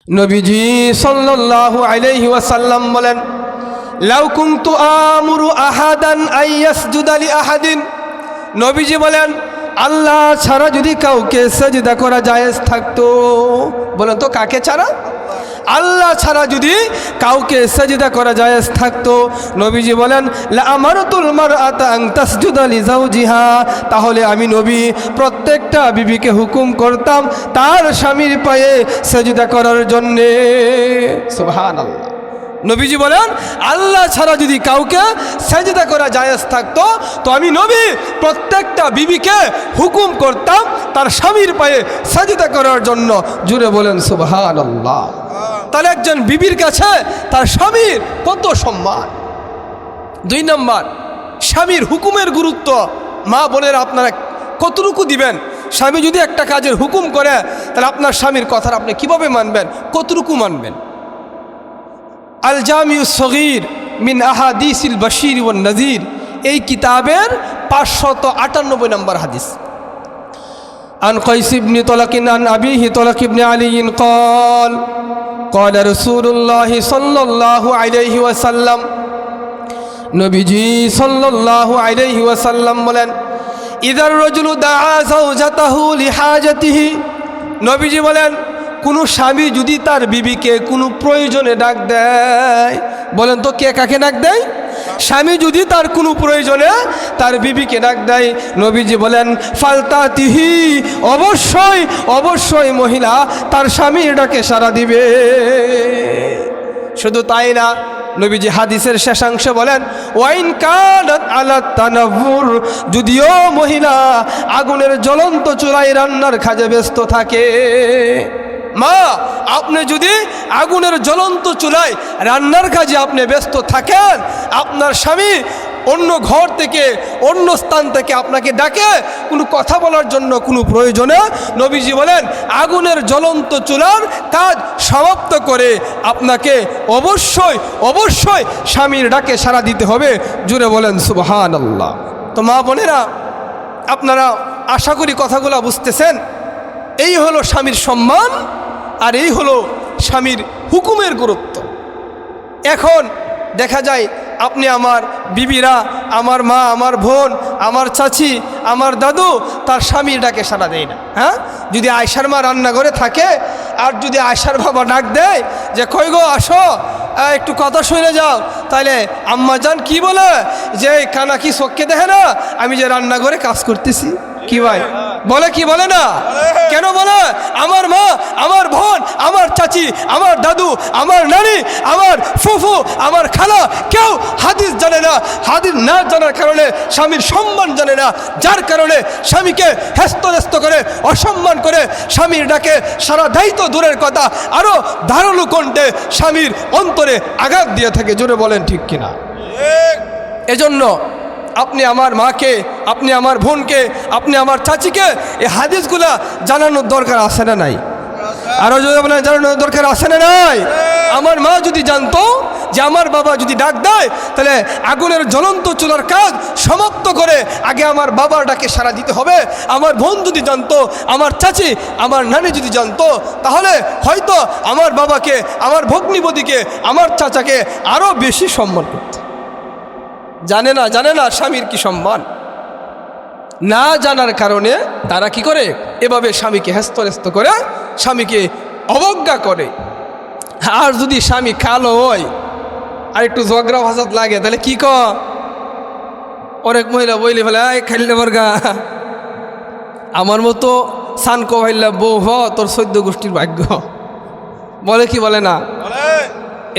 নবীজি সাল্লাল্লাহু আলাইহি ওয়াসাল্লাম বলেন, লাউ কুনতু আমুরু আহাদান আইয়াসজুদা লি আহাদিন। নবীজি বলেন, আল্লাহ ছাড়া যদি কাউকে সেজদা করা জায়েজ থাকতো, বলেন তো কাকে ছাড়া? আল্লাহ ছাড়া যদি কাউকে সেজদা করা জায়েজ থাকতো, নবীজি বলেন, লা আমারতুল মারআতা আন তাসজুদা লি যাওজিহা, তাহলে আমি নবী প্রত্যেকটা বিবিকে হুকুম করতাম তার স্বামীর পায়ে সেজদা করার জন্যে। সুবহানাল্লাহ। নবীজি বলেন, আল্লাহ ছাড়া যদি কাউকে সেজদা করা জায়েজ থাকতো, তো আমি নবী প্রত্যেকটা বিবিকে হুকুম করতাম তার স্বামীর পায়ে সেজদা করার জন্য। জুড়ে বলেন সুবহানাল্লাহ। তাহলে একজন বিবির কাছে তার স্বামীর কত সম্মান। 2 নম্বর, স্বামীর হুকুমের গুরুত্ব। মা বোনেরা আপনারা কতটুকু দিবেন? স্বামী যদি একটা কাজের হুকুম করে, তাহলে আপনার স্বামীর কথা আপনি কিভাবে মানবেন, কতটুকু মানবেন? আল জামিউস সগীর মিন আহাদিসিল বাশীর ওয়ান নাযীর, এই কিতাবের 598 নম্বর হাদিস। আন কাইস ইবনে তালাকিন আন আবিহি তালাক ইবনে আলী قال قال রাসূলুল্লাহ সাল্লাল্লাহু আলাইহি ওয়াসাল্লাম, নবীজি সাল্লাল্লাহু আলাইহি ওয়াসাল্লাম বলেন, ইযার রাজুলু দাআ যাওজাতাহু লিহাজাতিহি। নবীজি বলেন, কোনো স্বামী যদি তার বিবিকে কোনো প্রয়োজনে ডাক দেয়, বলেন তো কে কাকে ডাক দেয়? স্বামী যদি তার কোনো প্রয়োজনে তার বিবিকে ডাক দেয়, নবীজি বলেন, ফালতাতিহি, অবশ্যই অবশ্যই মহিলা তার স্বামীর ডাকে সাড়া দিবে। শুধু তাই না, নবীজি হাদিসের শেষাংশে বলেন, ওয়াইন কানাত আলা তানাব্বুর, যদিও মহিলা আগুনের জ্বলন্ত চুলায় রান্নার কাজে ব্যস্ত থাকে। মা, আপনি যদি আগুনের জ্বলন্ত চুলায় রান্নার কাজে আপনি ব্যস্ত থাকেন, আপনার স্বামী অন্য ঘর থেকে অন্য স্থান থেকে আপনাকে ডাকে কোনো কথা বলার জন্য কোনো প্রয়োজনে, নবীজি বলেন, আগুনের জ্বলন্ত চুলার কাজ সমাপ্ত করে আপনাকে অবশ্যই অবশ্যই স্বামীর ডাকে সাড়া দিতে হবে। জুড়ে বলেন সুবহানাল্লাহ। তো মা বোনেরা, আপনারা আশা করি কথাগুলো বুঝতেছেন। এই হলো স্বামীর সম্মান, আর এই হলো স্বামীর হুকুমের গুরুত্ব। এখন দেখা যায় আপনি আমার বিবিরা, আমার মা, আমার বোন, আমার চাচি, আমার দাদু তার স্বামীর ডাকে সাড়া দেয় না। হ্যাঁ, যদি আয়সার মা রান্নাঘরে থাকে আর যদি আয়সার বাবা ডাক দেয় যে কই গো আসো একটু কথা শুনে যাও, তাহলে আম্মা জান কি বলে যে কানা কি চোখকে দেখে না আমি যে রান্নাঘরে কাজ করতেছি? কি ভাই বলে? কি বলে না? কেন বলে? আমার মা, আমার বোন, আমার চাচি, আমার দাদু, আমার নানি, আমার ফুফু, আমার খালা কেউ হাদিস জানে না। হাদিস না জানার কারণে স্বামীর সম্মান জানে না, যার কারণে স্বামীকে হেস্তনেস্ত করে অসম্মান করে স্বামীর ডাকে সারা দায়িত্ব দূরের কথা আরো ধারালো কণ্ঠে স্বামীর অন্তরে আঘাত দিয়ে থাকে। জোরে বলেন ঠিক কিনা? এজন্য আপনি আমার মাকে, আপনি আমার বোনকে, আপনি আমার চাচিকে এই হাদিসগুলা জানানোর দরকার আছে না নাই? আরো যদি বলেন জানানোর দরকার আছে না নাই? আমার মা যদি জানতো যে আমার বাবা যদি ডাক দেয়, তাহলে আগুনের জ্বলন্ত চুলার কাজ সমাপ্ত করে আগে আমার বাবার ডাকে সাড়া দিতে হবে। আমার বোন যদি জানতো, আমার চাচি, আমার নানি যদি জানতো, তাহলে হয়তো আমার বাবাকে, আমার ভগ্নিপতিকে, আমার চাচাকে আরো বেশি সম্মান করত। জানে না স্বামীর কি সম্মান। না জানার কারণে তারা কি করে? এভাবে স্বামীকে হেস্তনেস্ত করে, স্বামীকে অবজ্ঞা করে। আর যদি স্বামী কালো হয় আর একটু ঝগড়া ফাসাদ লাগে, তাহলে কি অনেক মহিলা বইলে ফেলে, খাইলে বর্গা আমার মতো সান কহাইলা বউ হ, তোর 14 গোষ্ঠীর ভাগ্য। বলে কি বলে না?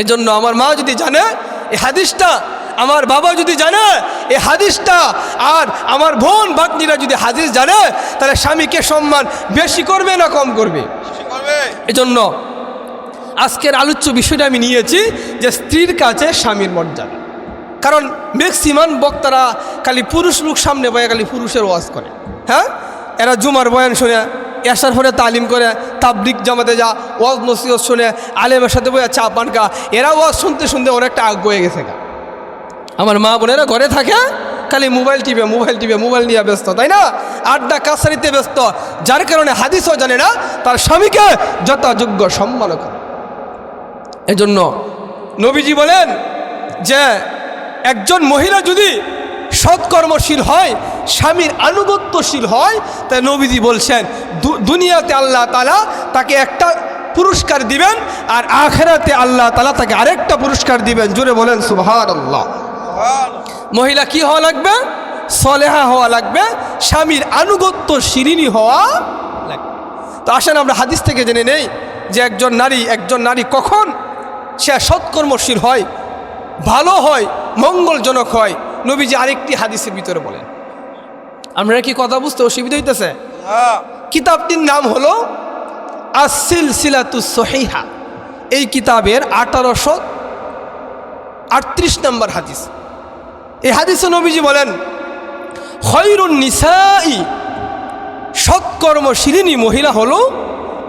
এজন্য আমার মা যদি জানে এই হাদিসটা, আমার বাবা যদি জানে এই হাদিসটা, আর আমার বোন বাগনিরা যদি হাদিস জানে, তাহলে স্বামীকে সম্মান বেশি করবে না কম করবে? এজন্য আজকের আলোচ্য বিষয়টা আমি নিয়েছি যে স্ত্রীর কাছে স্বামীর মর্যাদা। কারণ ম্যাক্সিমাম বক্তারা খালি পুরুষ লোক সামনে বয়ে খালি পুরুষের ওয়াজ করে। হ্যাঁ, এরা জুমার বয়ান শুনে, এসার পরে তালিম করে, তাবলিগ জামাতে যা ওয়াজ নসিহত শুনে, আলেমের সাথে বইয়া চা পান কা, এরা ওয়াজ শুনতে শুনতে অনেকটা আগ বয়ে গেছে গা। আমার মা বোনেরা ঘরে থাকে খালি মোবাইল টিপে মোবাইল নিয়ে ব্যস্ত, তাই না? আড্ডা কাছারিতে ব্যস্ত, যার কারণে হাদিসও জানে না, তার স্বামীকে যথাযোগ্য সম্মান করে। এজন্য নবীজি বলেন যে একজন মহিলা যদি সৎকর্মশীল হয়, স্বামীর আনুগত্যশীল হয়, তাই নবীজি বলছেন দুনিয়াতে আল্লাহ তাআলা তাকে একটা পুরস্কার দিবেন, আর আখিরাতে আল্লাহ তাআলা তাকে আরেকটা পুরস্কার দিবেন। জোরে বলেন সুবহানাল্লাহ। মহিলা কি হওয়া লাগবে? সলেহা হওয়া লাগবে, স্বামীর আনুগত্যশীলিনী হওয়া লাগবে। তো আসেন আমরা হাদিস থেকে জেনে নেই যে একজন নারী কখন সে সৎকর্মশীল হয়, ভালো হয়, মঙ্গলজনক হয়। নবীজি আরেকটি হাদিসের ভিতরে বলেন। আমরা কি কথা বুঝতে অসুবিধা হইতেছে? কিতাবটির নাম হলো আস-সিলসিলাতুস সহিহা। এই কিতাবের 1838 নম্বর হাদিস। এই হাদিসে নবীজি বলেন খৈরুন নিসাই, সৎকর্মশীলিনী মহিলা হলো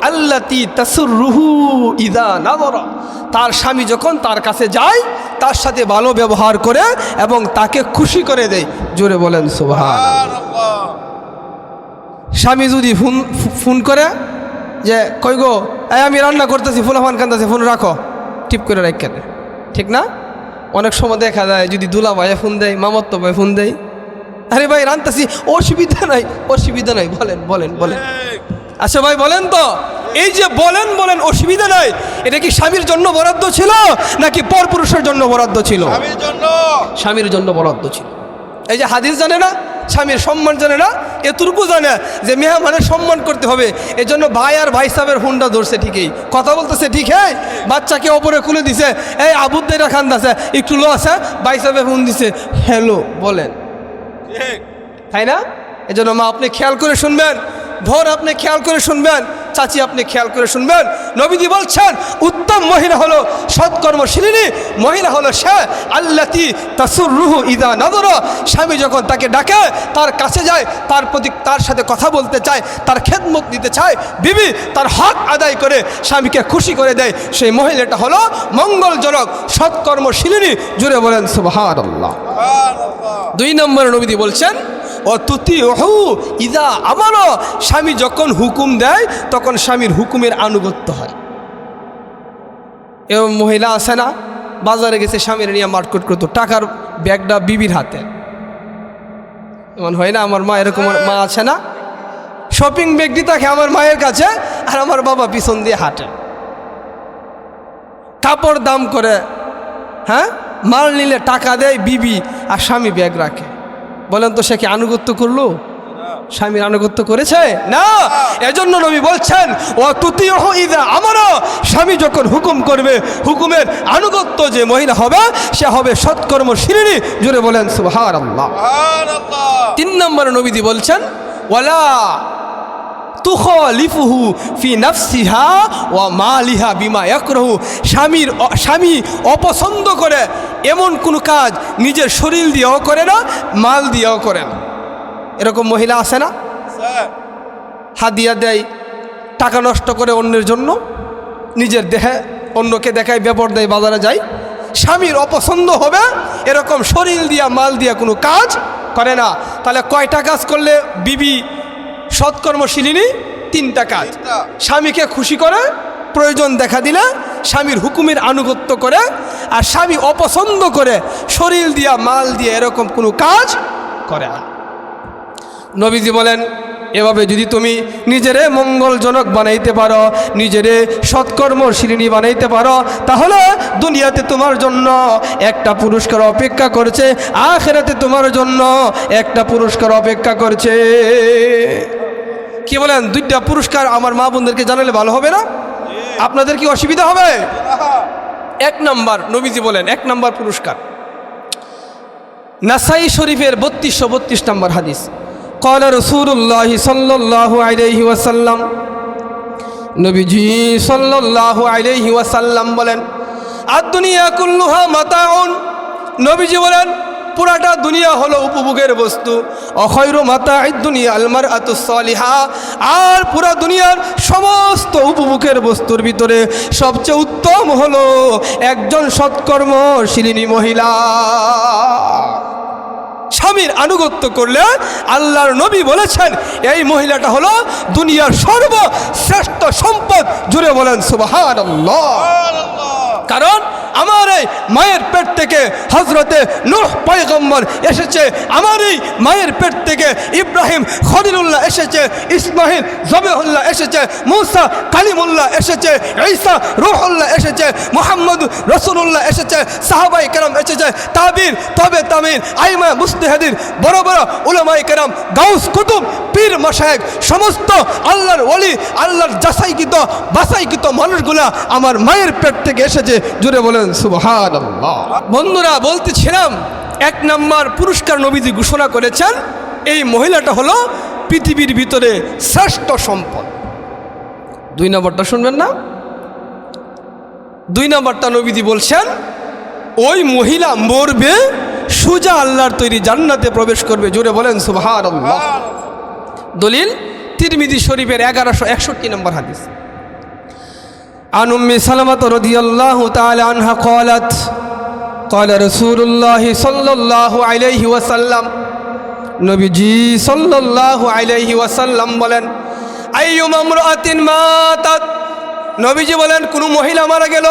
আল্লাতি তাসুররুহু ইযা নাযরা, তার স্বামী যখন তার কাছে যায় তার সাথে ভালো ব্যবহার করে এবং তাকে খুশি করে দেয়। জোরে বলেন সুবহানাল্লাহ। স্বামী যদি ফোন করে যে কই গো, আমি রান্না করতেছি, ফুলাফান কান্দাছে, ফোন রাখো, টিপ করে রাখেন, ঠিক না? অনেক সময় দেখা যায় যদি দুলা ভাইয়া ফোন দেয়, মামাতো ভাই ফোন দেয়, আরে ভাই রান্তাছি, অসুবিধা নাই বলেন বলেন বলেন। আচ্ছা ভাই বলেন তো, এই যে বলেন অসুবিধা নাই, এটা কি স্বামীর জন্য বরাদ্দ ছিল নাকি পরপুরুষের জন্য বরাদ্দ ছিল? স্বামীর জন্য বরাদ্দ ছিল। এই যে হাদিস জানে না, স্বামীর সম্মান জানে না, এতটুকু জানে যে মেহমানের সম্মান করতে হবে। এই জন্য ভাই আর ভাই সাহেবের ফোনটা ধরছে, ঠিকই কথা বলতেছে, ঠিক হ্যাঁ, বাচ্চাকে ওপরে খুলে দিছে, এই আবুদ্দাইরা খান দাসে একটু লো আছে, ভাই সাহেবের ফোন দিছে, হ্যালো বলেন, তাই না? এই জন্য মা আপনি খেয়াল করে শুনবেন, ভোর আপনি খেয়াল করে শুনবেন, চাচি আপনি খেয়াল করে শুনবেন। নবীজি বলছেন উত্তম মহিলা হলো সৎকর্মশীলিনী মহিলা হলো সে আল্লাতি তাসুররুহু ইযা নাযরা, স্বামী যখন তাকে ডাকে, তার কাছে যায়, তার সাথে কথা বলতে চায়, তার খেদমত নিতে চায়, বিবি তার হক আদায় করে স্বামীকে খুশি করে দেয়, সেই মহিলাটা হলো মঙ্গলজনক সৎকর্মশীলিনী। জুড়ে বলেন সুবহানাল্লাহ। 2 নম্বরে নবীজি বলছেন অতুতিহু ইযা আমারা, স্বামী যখন হুকুম দেয় তখন স্বামীর হুকুমের আনুগত্য হয়। এবং মহিলা আছে না, বাজারে গেছে, স্বামীর নিয়ে মার্কেট করতো, টাকার ব্যাগটা বিবির হাতে, এমন হয় না? আমার মা এরকম মা আছে না, শপিং ব্যাগটি থাকে আমার মায়ের কাছে, আর আমার বাবা পিছন দিয়ে হাঁটে, কাপড় দাম করে, হ্যাঁ, মাল নিলে টাকা দেয় বিবি, আর স্বামী ব্যাগ রাখে। বলেন তো সে কি আনুগত্য করলো? স্বামীর আনুগত্য করেছে না। এজন্য নবী বলছেন ওয়াতুতিহু ইযা আমারা, স্বামী যখন হুকুম করবে হুকুমের আনুগত্য যে মহিলা হবে সে হবে সৎকর্মশীলিনী। জোরে বলেন সুবহানাল্লাহ। 3 নম্বরে নবীজি বলছেন ওয়ালা তুখালিফুহু ফি নাফসিহা ওয়া মালিহা বিমা ইয়াকরাহু, স্বামী অপছন্দ করে এমন কোনো কাজ নিজের শরীর দিয়েও করে না, মাল দিয়েও করে না। এরকম মহিলা আছে না, হাদিয়া দেয়, টাকা নষ্ট করে অন্যের জন্য, নিজের দেহে অন্যকে দেখায়, ব্যাপার দেয়, বাজারে যায়, স্বামীর অপছন্দ হবে এরকম শরীর দিয়া মাল দিয়া কোনো কাজ করে না। তাহলে কয়টা কাজ করলে বিবি সৎকর্মশীলিনী? 3টা কাজ। স্বামীকে খুশি করে, প্রয়োজন দেখা দিলে স্বামীর হুকুমের আনুগত্য করে, আর স্বামী অপছন্দ করে শরীর দিয়া মাল দিয়া এরকম কোনো কাজ করে না। নবীজি বলেন এভাবে যদি তুমি নিজেরে মঙ্গলজনক বানাইতে পারো, নিজেরে সৎকর্মশীলিনী বানাইতে পারো, তাহলে দুনিয়াতে তোমার জন্য একটা পুরস্কার অপেক্ষা করছে, আখিরাতে তোমার জন্য একটা পুরস্কার অপেক্ষা করছে। কি বলেন? 2টা পুরস্কার আমার মা বোনদেরকে জানালে ভালো হবে না? আপনাদের কি অসুবিধা হবে? 1 নম্বর নবীজি বলেন 1 নম্বর পুরস্কার, নাসাই শরীফের 3232 নম্বর হাদিস, ক্বালা রাসূলুল্লাহ সাল্লাল্লাহু আলাইহি ওয়াসাল্লাম, নবীজি সাল্লাল্লাহু আলাইহি ওয়াসাল্লাম বলেন আদ-দুনিয়া কুল্লুহা মাতাউন, নবীজি বলেন পুরাটা দুনিয়া হলো উপভোগের বস্তু, অখৈরু মাতাঈদ দুনিয়া আল মারআতুস সালিহা, আর পুরা দুনিয়ার সমস্ত উপভোগের বস্তুর ভিতরে সবচেয়ে উত্তম হলো একজন সৎকর্মশীলিনী মহিলা। স্বামীর আনুগত্য করলে আল্লাহর নবী বলেছেন এই মহিলাটা হলো দুনিয়ার সর্বশ্রেষ্ঠ সম্পদ। জুড়ে বলেন সুবহানাল্লাহ। কারণ আমার এই মায়ের পেট থেকে হজরতে নূহ পয়গম্বর এসেছে, আমার এই মায়ের পেট থেকে ইব্রাহিম খলিলুল্লাহ এসেছে, ইসমাইল জবেহুল্লাহ এসেছে, মুসা কালিমুল্লাহ এসেছে, ঈসা রূহুল্লাহ এসেছে, মুহাম্মদ রাসূলুল্লাহ এসেছে, সাহাবায়ে কেরাম এসেছে, তাবিন তবে তাবিন আইমা মুজতাহিদিন বড় বড় উলামায়ে কেরাম গাউস কুতুব পীর মাশায়েখ সমস্ত আল্লাহর ওলি আল্লাহর যাচাইকৃত বাছাইকৃত মানুষগুলা আমার মায়ের পেট থেকে এসেছে। জুড়ে বলেন সুবহানাল্লাহ। বন্ধুরা, বলতেছিলাম 1 নম্বর পুরস্কার নবীজি ঘোষণা করেছেন, এই মহিলাটা হলো পৃথিবীর ভিতরে শ্রেষ্ঠ সম্পদ। 2 নম্বরটা শুনবেন না? 2 নম্বরটা নবীজি বলছেন, ওই মহিলা মরবে, সোজা আল্লাহর তৈরি জান্নাতে প্রবেশ করবে। জোরে বলেন সুবহানাল্লাহ। দলিল তিরমিজি শরীফের 1161 নম্বর হাদিস। عن أم سلمة رضي الله تعالى عنها قالت قال رسول الله صلى الله عليه وسلم নবীজি সাল্লাল্লাহু আলাইহি ওয়াসাল্লাম বলেন, আইয়ুমা ইমরাআতিন মাতাত, নবীজি বলেন কোন মহিলা মারা গেল,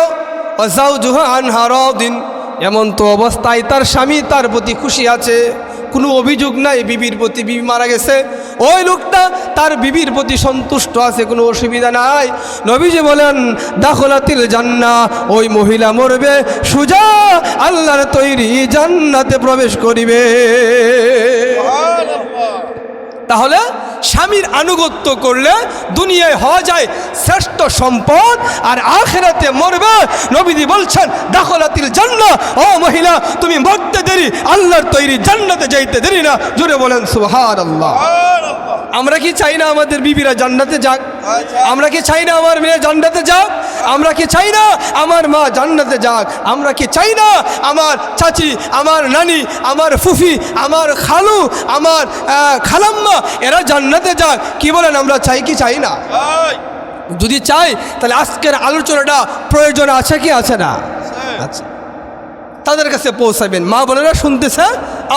ওয়া যাওজুহা আনহা রাদিন, এমন তো অবস্থায় তার স্বামী তার প্রতি খুশি আছে, কোনো অভিযোগ নাই বিবির প্রতি, বিবি মারা গেছে, ওই লোকটা তার বিবির প্রতি সন্তুষ্ট আছে, কোনো অসুবিধা নাই। নবীজি বলেন দাখলাতিল জান্নাহ, ওই মহিলা মরবে, সোজা আল্লাহর তৈরি জান্নাতে প্রবেশ করিবে। তাহলে স্বামীর আনুগত্য করলে দুনিয়ায় হওয়া যায় শ্রেষ্ঠ সম্পদ, আর আখিরাতে মরবে, নবীজি বলছেন দাখলাতিল জান্নাহ, ও মহিলা তুমি মরতে দেরি, আল্লাহর তৈরি জান্নাতে যাইতে দেরি না। জোরে বলেন সুবহানাল্লাহ। আমরা কি চাই না আমাদের বিবিরা জান্নাতে যাক? আমরা কি চাই না আমার মেয়ে জান্নাতে যাক? আমরা কি চাই না আমার মা জান্নাতে যাক? আমরা কি চাই না আমার চাচি, আমার নানি, আমার ফুফি, আমার খালু, আমার খালাম্মা এরা জান্নাতে যাক? কি বলেন, আমরা চাই কি চাই না? যদি চাই তাহলে আজকের আলোচনাটা প্রয়োজন আছে কি আছে না? আচ্ছা, তাদের কাছে পৌঁছাবেন। মা বোনেরা শুনতেছে,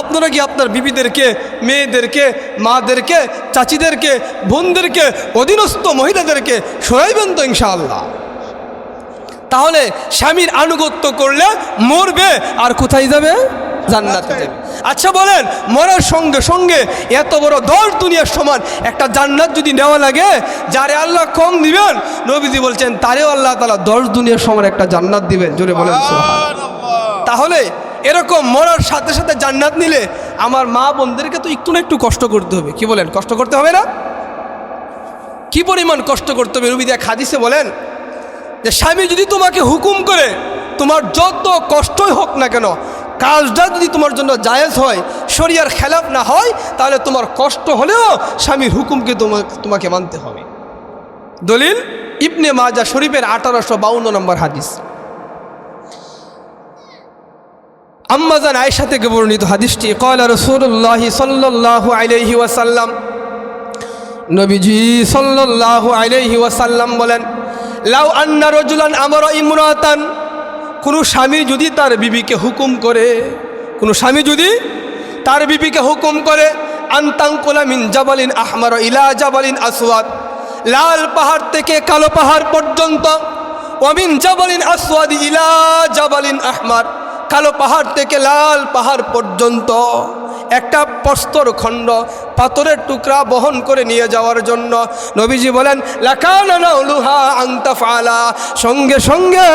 আপনারা কি আপনার বিবিদেরকে, মেয়েদেরকে, মাদেরকে, চাচিদেরকে, বোনদেরকে, অধীনস্থ মহিলাদেরকে শোনাইবেন তো ইনশাআল্লাহ। তাহলে স্বামীর আনুগত্য করলে মরবে, আর কোথায় যাবে? জান্নাতে যাবে। আচ্ছা বলেন, মরার সঙ্গে সঙ্গে এত বড় 10 দুনিয়ার সমান একটা জান্নাত যদি নেওয়া লাগে, যারে আল্লাহ কম দিবেন, নবীজি বলছেন তারেও আল্লাহ তাআলা 10 দুনিয়ার সমান একটা জান্নাত দিবেন। জোরে বলেন সুবহানাল্লাহ। তাহলে এরকম মরার সাথে সাথে জান্নাত নিলে আমার মা বোনদেরকে তো একটু না একটু কষ্ট করতে হবে। কি বলেন, কষ্ট করতে হবে না? কি পরিমাণ কষ্ট করতে হবে? নবী এক হাদিসে বলেন যে স্বামী যদি তোমাকে হুকুম করে, তোমার যত কষ্টই হোক না কেন, কাজটা যদি তোমার জন্য জায়েজ হয়, শরিয়ার খেলাফ না হয়, তাহলে তোমার কষ্ট হলেও স্বামীর হুকুমকে তোমাকে মানতে হবে। দলিল ইবনে মাজাহ শরীফের 1852 নম্বর হাদিস। আম্মা জান আয়েশা থেকে বর্ণিত হাদিসটি, ক্বালা রাসূলুল্লাহ সাল্লাল্লাহু আলাইহি ওয়াসাল্লাম, নবীজি সাল্লাল্লাহু আলাইহি ওয়াসাল্লাম বলেন, লাউ আন্না রাজুলান আমারা ইমরাতান, কোনো স্বামী যদি তার বিবিকে হুকুম করে, কোনো স্বামী যদি তার বিবিকে হুকুম করে, আনতাঙ্কুলা মিন জাবালিন আহমার ইলা জাবালিন আসওয়াদ, লাল পাহাড় থেকে কালো পাহাড় পর্যন্ত, ওয়ামিন জাবালিন আসওয়াদ ইলা জাবালিন আহমার, কালো পাহাড় থেকে লাল পাহাড় পর্যন্ত একটা প্রস্তর খণ্ড, পাথরের টুকরা বহন করে নিয়ে যাওয়ার জন্য নবীজি বলেন লাকানা নাউলুহা আনতাফালা, সঙ্গে সঙ্গে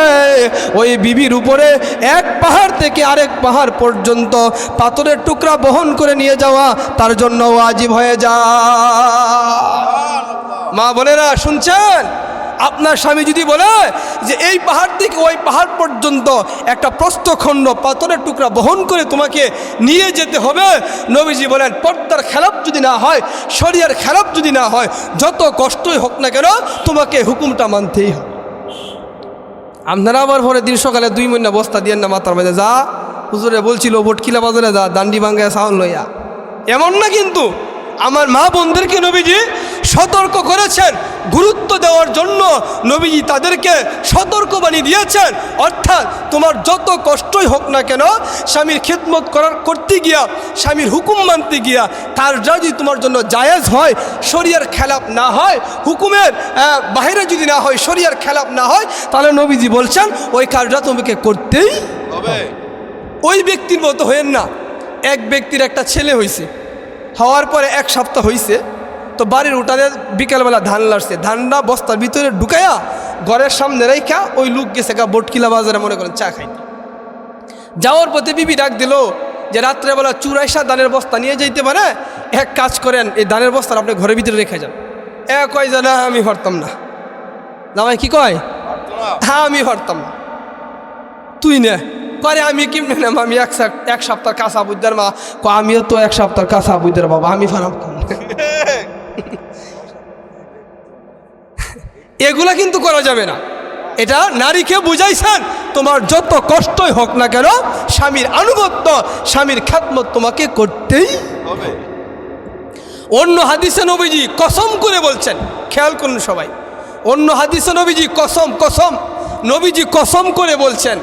ওই বিবির উপরে এক পাহাড় থেকে আরেক পাহাড় পর্যন্ত পাথরের টুকরা বহন করে নিয়ে যাওয়া তার জন্য ওয়াজিব হয়ে যায়। মা বোনেরা শুনছেন, আপনার স্বামী যদি বলে যে এই পাহাড় থেকে ওই পাহাড় পর্যন্ত একটা প্রস্থখণ্ড পাথরের টুকরা বহন করে তোমাকে নিয়ে যেতে হবে, নবীজি বলেন পর্দার খেলাপ যদি না হয়, শরিয়ার খেলাপ যদি না হয়, যত কষ্টই হোক না কেন তোমাকে হুকুমটা মানতেই হবে। আপনারা আবার পরে দিন সকালে 2 মহিনা বস্তা দিয়ে না মাথার মধ্যে, যা হুজুরে বলছিল বটকিলা বাজারে যা, দান্ডি ভাঙ্গায় সাউন্ড লইয়া, এমন না। কিন্তু আমার মা বোনদেরকে নবীজি সতর্ক করেছেন, গুরুত্ব দেওয়ার জন্য নবীজি তাদেরকে সতর্কবাণী দিয়েছেন। অর্থাৎ তোমার যত কষ্টই হোক না কেন, স্বামীর খিদমত করতে গিয়া, স্বামীর হুকুম মানতে গিয়া কাজটা যদি তোমার জন্য জায়েজ হয়, শরিয়ার খেলাপ না হয়, হুকুমের বাইরে যদি না হয়, শরিয়ার খেলাপ না হয়, তাহলে নবীজি বলছেন ওই কাজটা তোমাকে করতেই হবে। ওই ব্যক্তির মতো হয়েন না। এক ব্যক্তির একটা ছেলে হয়েছে, হওয়ার পরে 1 সপ্তাহ হয়েছে, তো বাড়ির উঠানে বিকেলবেলা ধান লাড়ছে, ধানটা বস্তার ভিতরে ঢুকাইয়া ঘরের সামনে রেখা ওই লোক গেছে বটকিলা বাজারে মনে করেন চা খাইতে। যাওয়ার পথে বিবি ডাক দিল যে রাত্রেবেলা চুরাইশা ধানের বস্তা নিয়ে যাইতে পারে, এক কাজ করেন এই ধানের বস্তা আপনি ঘরের ভিতরে রেখে যান। কয় যে না আমি হরতাম না। জামাই কি কয়? হ্যাঁ আমি হরতাম না। তুই নে করে আমি কেমনে নেম, আমি 1 সপ্তাহ কাঁচা বুঝদার মা, আমিও তো 1 সপ্তাহ কাঁচা বুঝদার বাবা, আমি ফারাম। এগুলা কিন্তু করা যাবে না। এটা নারীকে বুঝাইছেন তোমার যত কষ্টই হোক না কেন, স্বামীর আনুগত্য, স্বামীর খেদমত তোমাকে করতেই হবে। অন্য হাদিসে নবীজি কসম করে বলছেন, খেয়াল করুন সবাই, অন্য হাদিসে নবীজি নবীজি কসম করে বলছেন,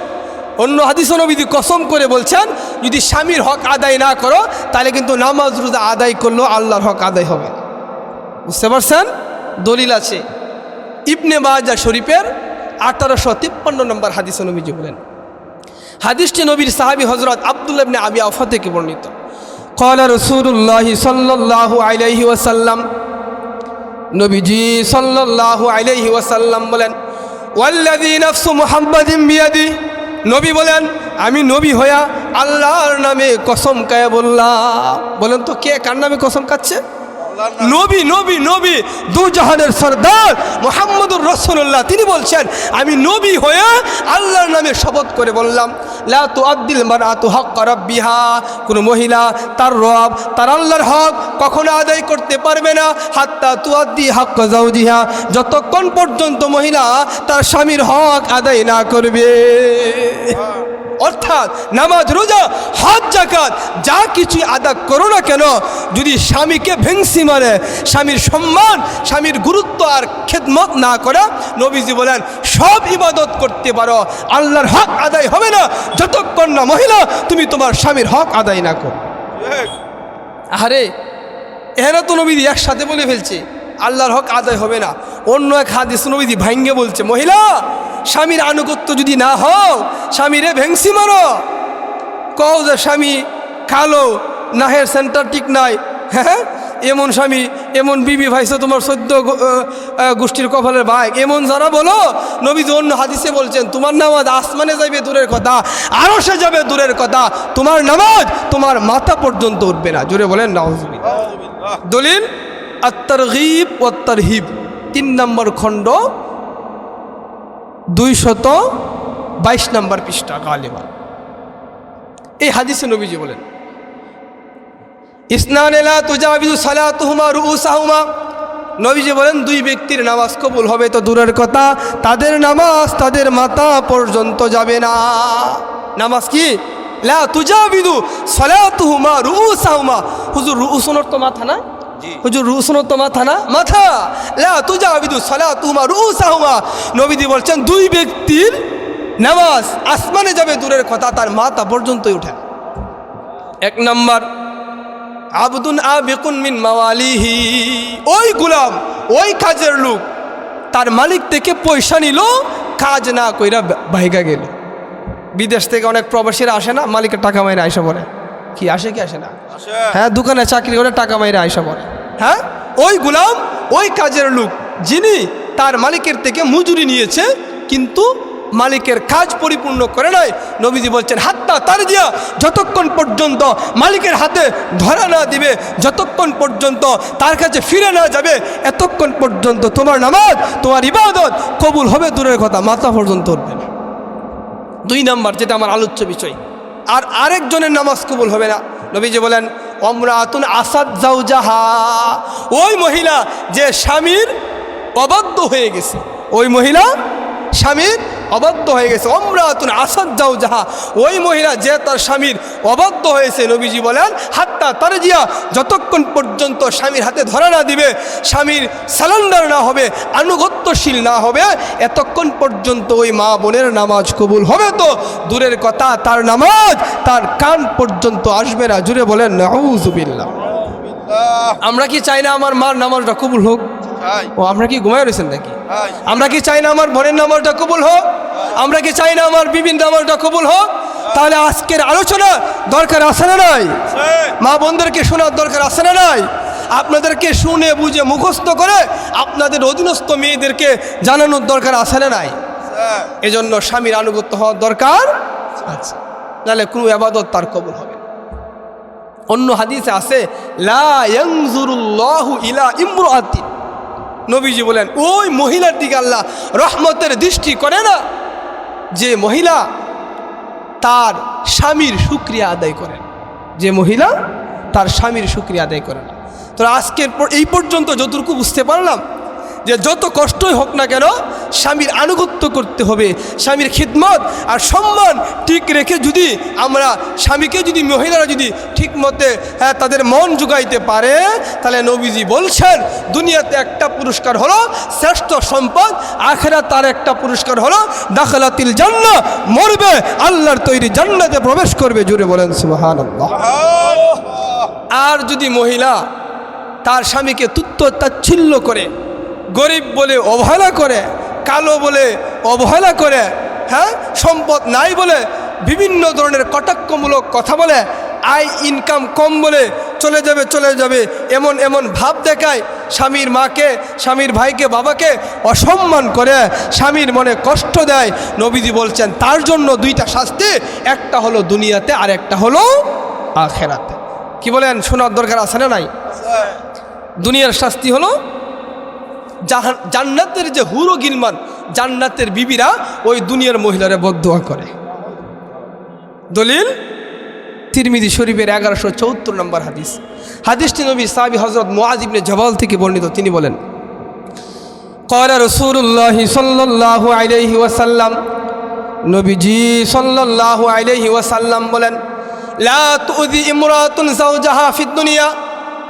অন্য হাদিসে নবীজি কসম করে বলছেন যদি স্বামীর হক আদায় না করো তাহলে কিন্তু নামাজ রোজা আদায় করলেও আল্লাহর হক আদায় হবে। বুঝতে পারছেন? দলিল আছে ইবনে মাজাহ শরীফের 1853 নম্বর হাদিসে নবীজি বলেন। হাদিসটি নবীর সাহাবী হযরত আব্দুল্লাহ ইবনে আবি আওফা থেকে বর্ণিত। ক্বালা রাসূলুল্লাহ সাল্লাল্লাহু আলাইহি ওয়াসাল্লাম, নবীজি সাল্লাল্লাহু আলাইহি ওয়াসাল্লাম বলেন, ওয়াল্লাযী নাফসু মুহাম্মাদিন বিয়াদি, নবী বলেন আমি নবী হইয়া আল্লাহর নামে কসম খায় বললাম। বলেন তো কে কার নামে কসম খাচ্ছে? নবী। নবী নবী দু জাহানের সরদার মুহাম্মদুর রাসূলুল্লাহ, তিনি বলছেন আমি নবী হয়ে আল্লাহর নামে শপথ করে বললাম, লা তুআদ্দিল মারআতু হাক্কা রাব্বিহা, কোনো মহিলা তার রব, তার আল্লাহর হক কখনো আদায় করতে পারবে না, হাত্তা তুআদ্দি হাক্কা যাওজিহা, যতক্ষণ পর্যন্ত মহিলা তার স্বামীর হক আদায় না করবে। অর্থাৎ নামাজ রোজা হজ যাকাত যা কিছু আদা করো না কেন, যদি স্বামীকে ভেংসি মারে, স্বামীর সম্মান, স্বামীর গুরুত্ব আর খেদমত না করা, নবীজি বলেন সব ইবাদত করতে পারো, আল্লাহর হক আদায় হবে না যতক্ষণ না মহিলা তুমি তোমার স্বামীর হক আদায় না করো। আরে এরা তো নবীজি একসাথে বলে ফেলছে আল্লাহর হক আদায় হবে না। অন্য এক হাদিস নবীজি ভাঙ্গে বলছে, মহিলা স্বামীর আনুগত্য যদি না হও স্বামীরে ভেংসি মারো, কও যে স্বামী কালো, নাহের সেন্টার ঠিক নাই, হ্যাঁ এমন স্বামী এমন বিবি ভাইছো তোমার 14 গোষ্ঠীর কপালের ভাই, এমন যারা বলো, নবীজি অন্য হাদিসে বলছেন তোমার নামাজ আসমানে যাবে দূরের কথা, আরশে যাবে দূরের কথা, তোমার নামাজ তোমার মাথা পর্যন্ত উঠবে না। জোরে বলেন নাউজুবিল্লাহ। দলিল আত-তারগীব ওয়াত তারহিব 3 নম্বর খণ্ড 222 নম্বর পৃষ্ঠা গালিবা। এই হাদিসে নবীজি বলেন ইসনানে লা তুজাবিজু সালাতুহুমা রুউসাহুমা, নবীজি বলেন 2 ব্যক্তির নামাজ কবুল হবে তো দূরের কথা, তাদের নামাজ তাদের মাথা পর্যন্ত যাবে না। নামাজ কি? লা তুজাবিজু সালাতুহুমা রুউসাহুমা। হুজুর রুউসুন তো মাথা না? হুজুর রুউসুন তো মাথা না? মাথা। লা তুজাবিজু সালাতুহুমা রুউসাহুমা, নবীজি বলছেন 2 ব্যক্তির নামাজ আসমানে যাবে দূরের কথা, তার মাথা পর্যন্তই ওঠে। 1 নম্বর আবদুন আবিকুন মিন মাওয়ালিহি, ওই গোলাম, ওই কাজের লোক তার মালিক থেকে পয়সা নিল, কাজ না কইরা ভাইগা গেল। বিদেশ থেকে অনেক প্রবাসীরা আসে না, মালিকের টাকা মাইরা আইসা পড়ে, কি আসে কি আসে না? হ্যাঁ দোকানে চাকরি করে টাকা মাইরা আইসা পড়ে। হ্যাঁ ওই গোলাম, ওই কাজের লোক যিনি তার মালিকের থেকে মজুরি নিয়েছে কিন্তু মালিকের কাজ পরিপূর্ণ করে নাই, নবীজি বলছেন হাত্তা তার দিয়া, যতক্ষণ পর্যন্ত মালিকের হাতে ধরা না দিবে, যতক্ষণ পর্যন্ত তার কাছে ফিরে না যাবে, এতক্ষণ পর্যন্ত তোমার নামাজ তোমার ইবাদত কবুল হবে দূরের কথা, মাথা পর্যন্ত উঠবে না। 2 নম্বর যেটা আমার আলোচ্য বিষয়, আর আরেকজনের নামাজ কবুল হবে না। নবীজি বলেন ওমরাতুন আসাদ জাওজাহা, ওই মহিলা যে স্বামীর অবাধ্য হয়ে গেছে, ওই মহিলা স্বামীর অবাধ্য হয়ে গেছে। অমরাতুন আসাদ যাও যাহা, ওই মহিলা যে তার স্বামীর অবাধ্য হয়েছে, নবীজি বলেন হাত্তা তারজিয়া, যতক্ষণ পর্যন্ত স্বামীর হাতে ধরা না দিবে, স্বামীর সারেন্ডার না হবে, আনুগত্যশীল না হবে, এতক্ষণ পর্যন্ত ওই মা বোনের নামাজ কবুল হবে তো দূরের কথা, তার নামাজ তার কান পর্যন্ত আসবে না। জুড়ে বলেন নাউযুবিল্লাহ। আমরা কি চাই না আমার মার নামাজটা কবুল হোক? ও আমরা কি ঘুমায় রয়েছেন নাকি? আমরা কি চাই না আমার বোনের নামাজটা কবুল হোক? আমরা কি চাই না আমার বিবির নামাজটা কবুল হোক? তাহলে আজকের আলোচনা দরকার আছে না নাই? মা বোনদেরকে শোনার দরকার আছে না নাই? আপনাদেরকে শুনে বুঝে মুখস্থ করে আপনাদের অধীনস্থ মেয়েদেরকে জানানোর দরকার আছে না নাই? এজন্য স্বামীর আনুগত্য হওয়ার দরকার আছে, নাহলে কোনো ইবাদত তার কবুল হবে। অন্য হাদিসে আছে লা ইয়ানজুরুল্লাহু ইলা ইমরাতিন, নবীজি বলেন ওই মহিলার দিকে আল্লাহ রহমতের দৃষ্টি করে না যে মহিলা তার স্বামীর শুকরিয়া আদায় করেন, যে মহিলা তার স্বামীর শুকরিয়া আদায় করে না। তো আজকের এই পর্যন্ত যতটুকু বুঝতে পারলাম যে যত কষ্টই হোক না কেন স্বামীর আনুগত্য করতে হবে, স্বামীর খিদমত আর সম্মান ঠিক রেখে যদি আমরা স্বামীকে যদি মহিলারা যদি ঠিক মতে তাদের মন জুগাইতে পারে, তাহলে নবীজি বলছেন দুনিয়াতে একটা পুরস্কার হলো শ্রেষ্ঠ সম্পদ, আখিরাত তার একটা পুরস্কার হলো দাখালাতিল জান্নাহ, মরবে আল্লাহর তৈরি জান্নাতে প্রবেশ করবে। জুড়ে বলেন সুবহানাল্লাহ। আর যদি মহিলা তার স্বামীকে তুচ্ছ তাচ্ছিল্য করে, গরিব বলে অবহেলা করে, কালো বলে অবহেলা করে, হ্যাঁ সম্পদ নাই বলে বিভিন্ন ধরনের কটাক্ষমূলক কথা বলে, আয় ইনকাম কম বলে চলে যাবে এমন এমন ভাব দেখায়, স্বামীর মাকে, স্বামীর ভাইকে, বাবাকে অসম্মান করে, স্বামীর মনে কষ্ট দেয়, নবীজি বলছেন তার জন্য দুইটা শাস্তি, একটা হলো দুনিয়াতে আর একটা হলো আখিরাতে। কি বলেন? শোনার দরকার আছে না নাই? দুনিয়ার শাস্তি হলো জান্নাতের যে হুরো গিলমান, জান্নাতের বিবিরা ওই দুনিয়ার মহিলারে বদদুয়া করে। দলিল তিরমিজি শরীফের 1174 নম্বর হাদিস। হাদিসটি নবী সাহাবী হযরত মুআয ইবনে জাবাল থেকে বর্ণিত। তিনি বলেন ক্বালা রাসূলুল্লাহ সাল্লাল্লাহু আলাইহি ওয়াসাল্লাম, নবীজি সাল্লাল্লাহু আলাইহি ওয়াসাল্লাম বলেন লা তুযি ইমরাতুন যাওজাহা ফিদ দুনিয়া,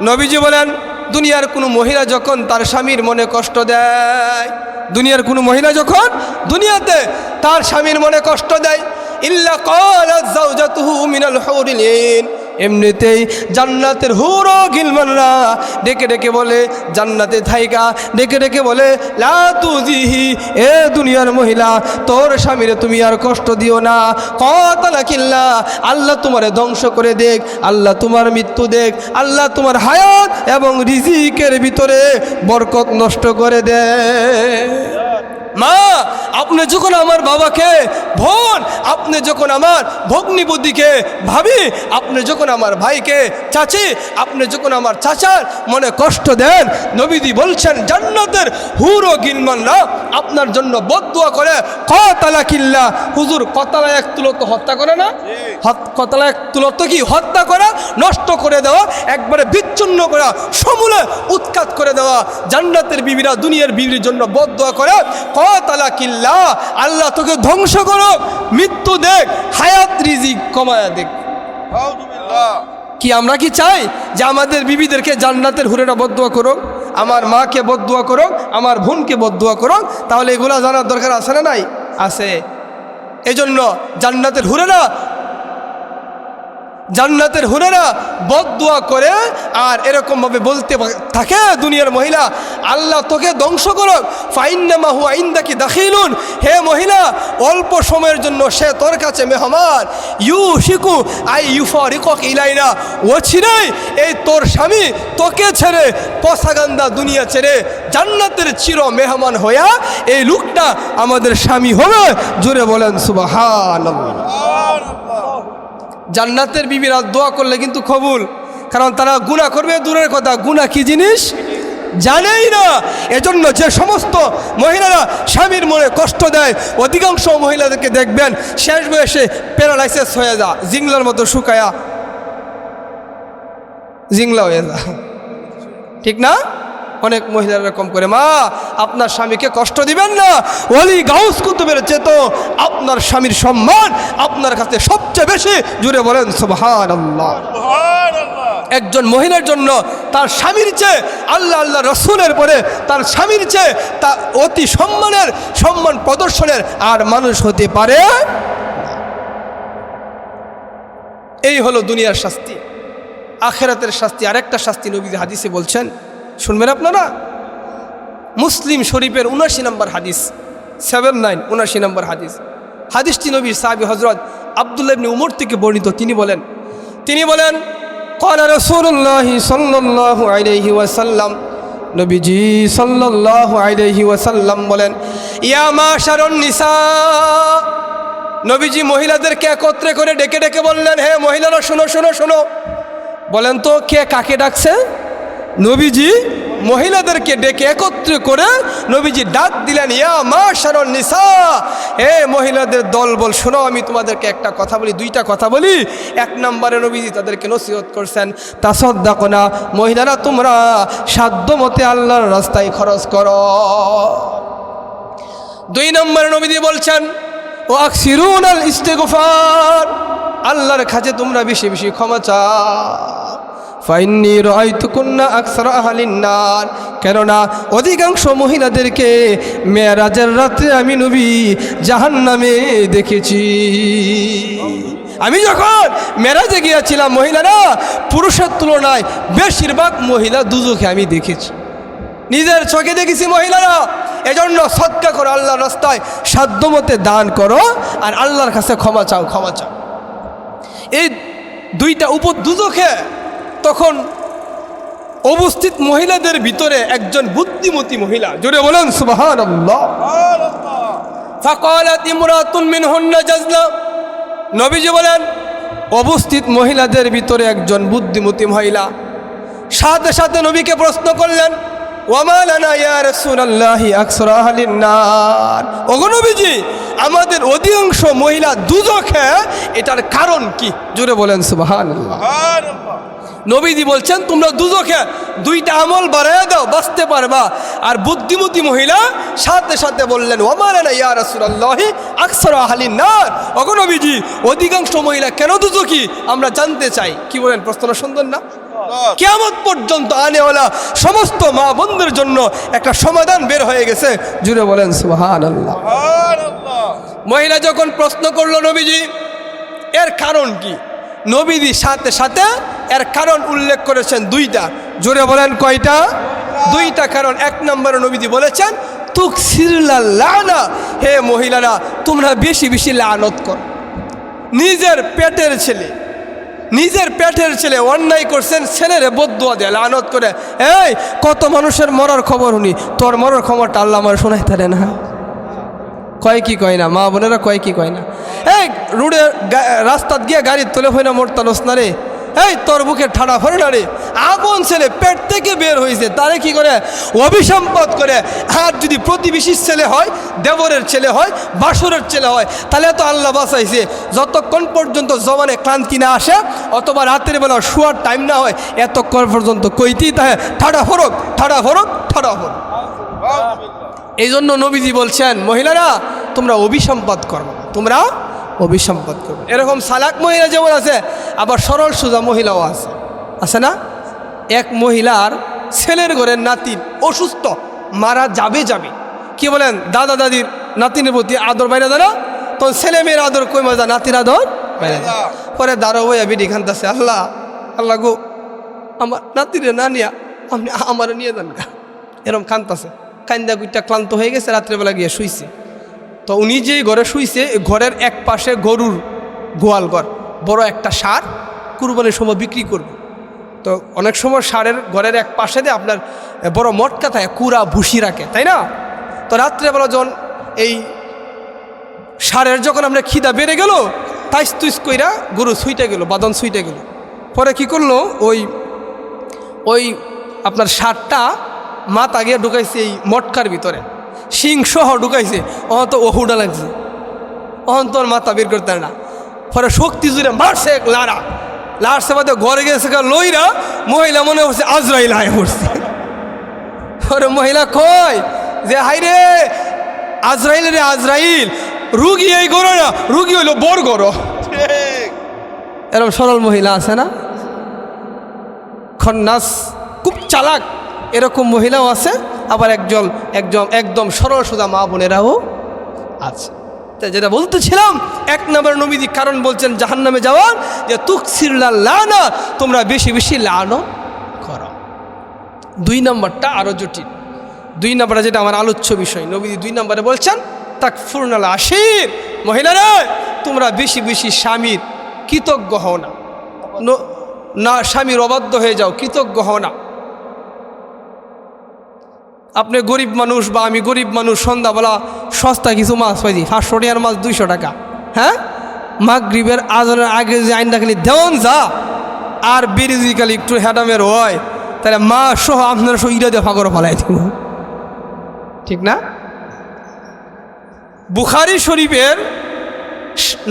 নবীজি বলেন দুনিয়ার কোনো মহিলা যখন তার স্বামীর মনে কষ্ট দেয়, দুনিয়ার কোনো মহিলা যখন দুনিয়াতে তার স্বামীর মনে কষ্ট দেয়, ইল্লা ক্বালাত যাওজাতুহু মিনাল হুরিল আইন, এমনিতেই জান্নাতের হুরো গিলমানরা ডেকে ডেকে বলে জান্নাতে থাইকা, ডেকে ডেকে বলে লা তুযিহি, এ দুনিয়ার মহিলা তোর স্বামীরে তুমি আর কষ্ট দিও না, কাতালাকিল্লাহ, আল্লাহ তোমারে ধ্বংস করে দেখ, আল্লাহ তোমার মৃত্যু দেখ, আল্লাহ তোমার হায়াত এবং রিজিকের ভিতরে বরকত নষ্ট করে দে। মা আপনি যখন আমার বাবাকে, বোন আপনি যখন আমার ভগ্নিপতিকে, ভাবি আপনি যখন আমার ভাইকে, চাচি আপনি যখন আমার চাচার মনে কষ্ট দেন, নবীজি বলছেন জান্নাতের হুরো গিলমানরা আপনার জন্য বদদুয়া করে। কাতালাকিল্লাহ, হুজুর কতলা এক তুলত হত্যা করে না? কতলা এক তুলত কি হত্যা করা, নষ্ট করে দেওয়া, একবারে বিচ্ছিন্ন করা, সমূলে উৎখাত করে দেওয়া। জান্নাতের বিবিরা দুনিয়ার বিবির জন্য বদদুয়া করে কাতালাকিল্লাহ, আল্লাহ তোকে ধ্বংস করো, মৃত্যু দেখ, হায়াত রিজিক কমায়া দেখ। কি আমরা কি চাই যে আমাদের বিবিদেরকে জান্নাতের হুরেরা বদদুয়া করো, আমার মাকে বদদুয়া করো, আমার বোনকে বদদুয়া করো? তাহলে এগুলা জানার দরকার আছে না নাই? আছে। এজন্য জান্নাতের হুরেরা বদদুয়া করে আর এরকমভাবে বলতে থাকে দুনিয়ার মহিলা, আল্লাহ তোকে ধ্বংস করুক, ফাইন্নামা হুয়া ইনদাকি দাখিলুন, হে মহিলা অল্প সময়ের জন্য সে তোর কাছে মেহমান, ইউশিকু আই ইউফারিকুক ইলাইনা, ওছিরাই এই তোর স্বামী তোকে ছেড়ে, পসাগান্দা দুনিয়া ছেড়ে জান্নাতের চির মেহমান হইয়া এই লোকটা আমাদের স্বামী হবে। জোরে বলেন সুবহানাল্লাহ। জান্নাতের বিবিরা দোয়া করলে কিন্তু কবুল, কারণ তারা গুনাহ করবে দূরের কথা, গুনাহ কি জিনিস জানেই না। এজন্য যে সমস্ত মহিলারা স্বামীর মনে কষ্ট দেয়, অধিকাংশ মহিলাদেরকে দেখবেন শেষ বয়সে প্যারালাইসিস হয়ে যা, জিংলার মতো শুকায়া জিংলা হয়ে যা, ঠিক না? অনেক মহিলারা এরকম করে, মা আপনার স্বামীকে কষ্ট দিবেন না, ওলি গাউস কুতুবের চেয়ে আপনার স্বামীর সম্মান আপনার কাছে সবচেয়ে বেশি। জুড়ে বলেন সুবহানাল্লাহ। একজন মহিলার জন্য তার স্বামীর চেয়ে, আল্লাহ আল্লাহ রসুলের পরে তার স্বামীর চেয়ে তা অতি সম্মান প্রদর্শনের আর মানুষ হতে পারে। এই হলো দুনিয়ার শাস্তি। আখিরাতের শাস্তি, আরেকটা শাস্তি নবী হাদিসে বলছেন, শুনবেন আপনারা। মুসলিম শরীফের 79 নম্বর হাদিস, 79 79 নম্বর হাদিস। হাদিসটি নবীর সাহাবী হযরত আব্দুল্লাহ ইবনে উমর থেকে বর্ণিত। তিনি বলেন ক্বালা রাসূলুল্লাহি সাল্লাল্লাহু আলাইহি ওয়াসাল্লাম, নবীজি সাল্লাল্লাহু আলাইহি ওয়াসাল্লাম বলেন, ইয়া মাশারুন নিসা, নবীজি মহিলাদেরকে একত্রে করে ডেকে ডেকে বললেন, হে মহিলারা শোনো শোনো শোনো। বলেন তো কে কাকে ডাকছে? নবীজি মহিলাদেরকে ডেকে একত্রে করে নবীজি ডাক দিলেন, ইয়া মাশারুন নিসা, হে মহিলাদের দল বল, শোনো আমি তোমাদেরকে একটা কথা বলি, দুইটা কথা বলি। এক নম্বরে নবীজি তাদেরকে নসিহত করছেন, তাসাদ্দাকনা, মহিলারা তোমরা সাধ্য মতে আল্লাহর রাস্তায় খরচ করো। দুই নম্বরে নবীজি বলছেন, ও আকসিরুনাল ইস্তিগফার, আল্লাহর কাছে তোমরা বেশি বেশি ক্ষমা চাও। ফাইন্নি রাআইতুকুন্না আকসারা আহলিন নার, কেননা অধিকাংশ মহিলাদেরকে মেরাজের রাতে আমি নবী জাহান্নামে দেখেছি। আমি যখন মেরাজে গিয়েছিলাম, মহিলারা পুরুষের তুলনায় বেশিরভাগ মহিলা দুজখে আমি দেখেছি, নিজের চোখে দেখেছি মহিলারা। এজন্য সদকা করো, আল্লাহর রাস্তায় সাধ্যমতে দান করো, আর আল্লাহর কাছে ক্ষমা চাও, ক্ষমা চাও। এই দুইটা দুজখে তখন উপস্থিত মহিলাদের ভিতরে একজন বুদ্ধিমতী মহিলা, জোরে বলেন সুবহানাল্লাহ, ফাকালাত ইমরাতুন মিনহুন্না জাজলা, নবীজি বলেন উপস্থিত মহিলাদের ভিতরে একজন বুদ্ধিমতী মহিলা সাথে সাথে নবীকে প্রশ্ন করলেন, ওয়ামা লানা ইয়া রাসূলুল্লাহি আকসারা আহলিন নার, ওগো নবীজি আমাদের অধিকাংশ মহিলা দুজখে, এটার কারণ কি? জোরে বলেন সুবহানাল্লাহ। নবীজি বলছেন তোমরা দুজখে দুইটা আমল বাড়ায় দাও, বাঁচতে পারবা। আর বুদ্ধিমতী মহিলা সাথে সাথে বললেন, ওমা লানা ইয়া রাসূলুল্লাহি আকসারা আহলিন নার, ওগো নবীজি অধিকাংশ মহিলা কেন দুজখী আমরা জানতে চাই। কি বলেন? প্রশ্ন সুন্দর না? কিয়ামত পর্যন্ত আনেওয়ালা সমস্ত মা বোনদের জন্য একটা সমাধান বের হয়ে গেছে। জুড়ে বলেন সুবহানাল্লাহ। মহিলা যখন প্রশ্ন করলো নবীজি এর কারণ কি, নবীজি সাথে সাথে এর কারণ উল্লেখ করেছেন দুইটা। জোরে বলেন কয়টা? দুইটা কারণ। এক নম্বরে নবীজি বলেছেন, তুকসিরুল লানা, হে মহিলারা তোমরা বেশি বেশি লানত করো। নিজের পেটের ছেলে অন্যায় করছেন, ছেলেরে বদদুয়া দেয়, লানত করে। এই কত মানুষের মরার খবর শুনি, তোর মরার খবরটা আল্লাহ আমার শোনাই তারে না। কয় কি কয় না, মা বোনেরা কয় কি কয় না। এই রোডে রাস্তাত গিয়ে গাড়ির তোলে হয় না, মরতানোস না রে, এই তোর বুকে ঠাড়া ভরে না রে। আপন ছেলে পেট থেকে বের হয়েছে, তারে কি করে অভিসম্পদ করে। আর যদি প্রতিবেশীর ছেলে হয়, দেবরের ছেলে হয়, বাসরের ছেলে হয়, তাহলে তো আল্লাহ বাঁচাইছে। যতক্ষণ পর্যন্ত জবানে ক্লান্তি না আসে অথবা রাতের বেলা শোয়ার টাইম না হয়, এতক্ষণ পর্যন্ত কইতেই তাহে ঠাড়া ফরক ঠাড়া ফরক ঠাড়া ফরক। এই জন্য নবীজি বলছেন, মহিলারা তোমরা অভিসম্পাদ করো, তোমরা অভিসম্পাদ করো। এরকম সালাক মহিলা যেমন আছে, আবার সরল সোজা মহিলাও আছে না? এক মহিলার ছেলের ঘরের নাতিন অসুস্থ, মারা যাবে। কি বলেন, দাদা দাদির নাতিনের প্রতি আদর বাইরে দাঁড়া, তখন ছেলে মেয়ের আদর কই মজা, নাতির আদর বাইরে। পরে দাঁড়ো বইয়া বিডি খানতেছে, আল্লাহ আল্লাহ গো আমার নাতিরে না নিয়া আপনি আমার নিয়ে যান গা। এরকম খানতেছে, কান্দা গুইটা ক্লান্ত হয়ে গেছে, রাত্রেবেলা গিয়ে শুইছে। তো উনি যে ঘরে শুইছে, ঘরের এক পাশে গরুর গোয়াল ঘর, বড় একটা ষাঁড় কুরবানির সময় বিক্রি করবে। তো অনেক সময় ষাঁড়ের ঘরের এক পাশে দিয়ে আপনার বড় মটকা থাকে, কুড়া ভুসি রাখে, তাই না? তো রাত্রেবেলা যখন এই ষাঁড়ের যখন আমরা খিদা বেড়ে গেল, তাইস তুইস কইরা গরু ছুইটে গেল, বাদন ছুইটে গেল। পরে কি করলো, ওই আপনার ষাঁড়টা মাথা গিয়ে ঢুকাইছে এই মটকার ভিতরে, শিং সহ ঢুকাইছে। তো ওহুডা লাগছে, তোর মাথা বের করতে না। পরে শক্তি জুড়ে মারছে এক লাড়ছে বাদে ঘরে গেছে লইরা, মহিলা মনে হচ্ছে আজরাইল আয় পড়ছে। ওর মহিলা কয় যে হাই রে আজরাইল রে আজরাইল, রুগী এই গরো না, রুগী হইলো বর গরো। এরকম সরল মহিলা আছে না? খন্নাস, খুব চালাক, এরকম মহিলাও আছে, আবার একদম সরল সোজা মা বোনেরাও আছে। তাই যেটা বলতেছিলাম, 1 নম্বর নবীজি কারণ বলছেন জাহান্নামে যাওয়ার, যে তুকসিরুল লানা, তোমরা বেশি বেশি লানত করো। 2 নম্বরটা আরো জটিল। 2 নম্বরে যেটা আমার আলোচ্য বিষয়, নবীজি 2 নম্বরে বলছেন তাকফুরনাল আশির, মহিলারা তোমরা বেশি বেশি স্বামীর কৃতজ্ঞ হও না, না স্বামীর অবাধ্য হয়ে যাও, কৃতজ্ঞ হও না। আপনি গরিব মানুষ বা আমি গরিব মানুষ, সন্ধ্যাবেলা সস্তা কিছু মাছ পাইছি, 500 টাকার মাছ 200 টাকা, হ্যাঁ, মাগরিবের আজানের আগে যে আইনটা খালি দেওয়ান যা, আর বেরিজি খালি একটু হ্যাডামের হয়, তাহলে মা সহ আপনারা সহ ইরাদে ফাগর ফেলাই দিব, ঠিক না? বুখারী শরীফের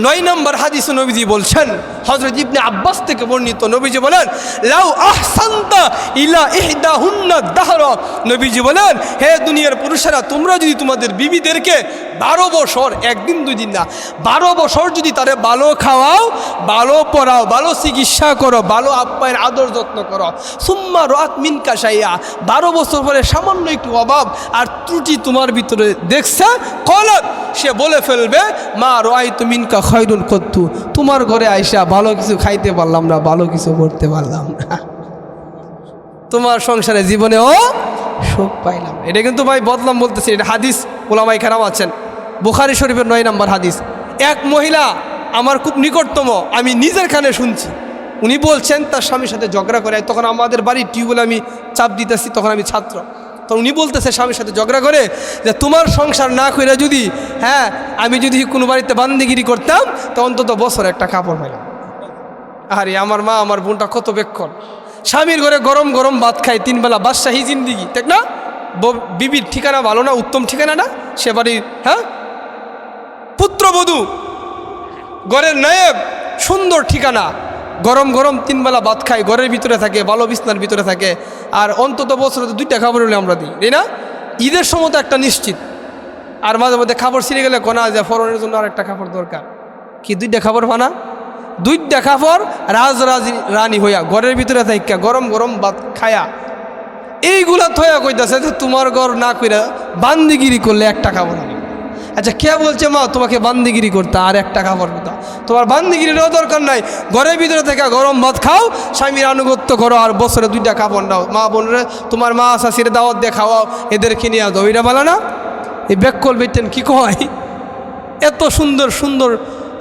9 নম্বর হাদিসে নবীজি বলছেন, হযরত ইবনে আব্বাস থেকে বর্ণিত, নবীজি বলেন লাউ আহসানতা ইলা ইহদাহুন্না দাহরা, নবীজি বলেন হে দুনিয়ার পুরুষেরা, তোমরা যদি তোমাদের বিবিদেরকে 12 বছর, 1 দিন 2 দিন না, 12 বছর যদি তারে ভালো খাওয়াও, ভালো পড়াও, ভালো চিকিৎসা করো, ভালো আপ্যায়ন আদর যত্ন করো, সুম্মা রাত মিনকা শাইয়া, 12 বছর পরে সামান্য একটু অভাব আর ত্রুটি তোমার ভিতরে দেখছে, কলাত, সে বলে ফেলবে মা রাআইতু মিনকা খায়রুন কত্তু, তোমার ঘরে আইসা ভালো কিছু খাইতে পারলাম না, ভালো কিছু করতে পারলাম না, তোমার সংসারে জীবনেও সুখ পাইলাম। এটা কিন্তু ভাই বদলাম বলতেছি, এটা হাদিস ওলামায়ে কেরাম আছেন, বুখারী শরীফের 9 নম্বর হাদিস। এক মহিলা আমার খুব নিকটতম, আমি নিজের কানে শুনছি, উনি বলছেন তার স্বামীর সাথে ঝগড়া করে, তখন আমাদের বাড়ির টিউবওয়েলে আমি চাপ দিতেছি, তখন আমি ছাত্র, তো উনি বলতেছে স্বামীর সাথে ঝগড়া করে যে তোমার সংসার না করে যদি, হ্যাঁ, আমি যদি কোনো বাড়িতে বান্দিগিরি করতাম তো অন্তত বছর একটা কাপড় পাইলাম। আরে আমার মা আমার বোনটা কত বেক্ষণ, স্বামীর ঘরে গরম গরম ভাত খায়, 3 বেলা, বাদশাহী জিন্দিগি, ঠিক না? বিবির ঠিকানা ভালো না, উত্তম ঠিকানা না, সে বাড়ির, হ্যাঁ, পুত্রবধূ, ঘরের নায়েব, সুন্দর ঠিকানা, গরম গরম 3 বেলা ভাত খায়, ঘরের ভিতরে থাকে, ভালো বিছনার ভিতরে থাকে, আর অন্তত বছরে 2টা খাবার হলে আমরা দিই, তাই না? ঈদের সময় তো একটা নিশ্চিত, আর মাঝে মধ্যে খাবার ছিঁড়ে গেলে কোনা যায় ফরনের জন্য আর একটা খাবার দরকার, কি 2টা খাবার বানা, 2টা খাবার রানী হইয়া ঘরের ভিতরে থাকা গরম গরম ভাত খায়া, এইগুলা থয়া কইতাছে যে তোমার ঘর না কইরা বান্দিগিরি করলে 1 খাবার হবে। আচ্ছা কে বলছে মা তোমাকে বান্দিগিরি করতে আর 1 খাবার করতে? তোমার বান্দিগিরিরও দরকার নাই, ঘরের ভিতরে থেকে গরম ভাত খাও, স্বামীর আনুগত্য করো, আর বছরে 2টা কাপড় নাও, মা বোনরে তোমার মা শাশির দাওয়াত দিয়ে খাওয়াও, এদেরকে নিয়ে যাও, এটা বলো না? এই ব্যাককল বেটেন কি কয়, এত সুন্দর সুন্দর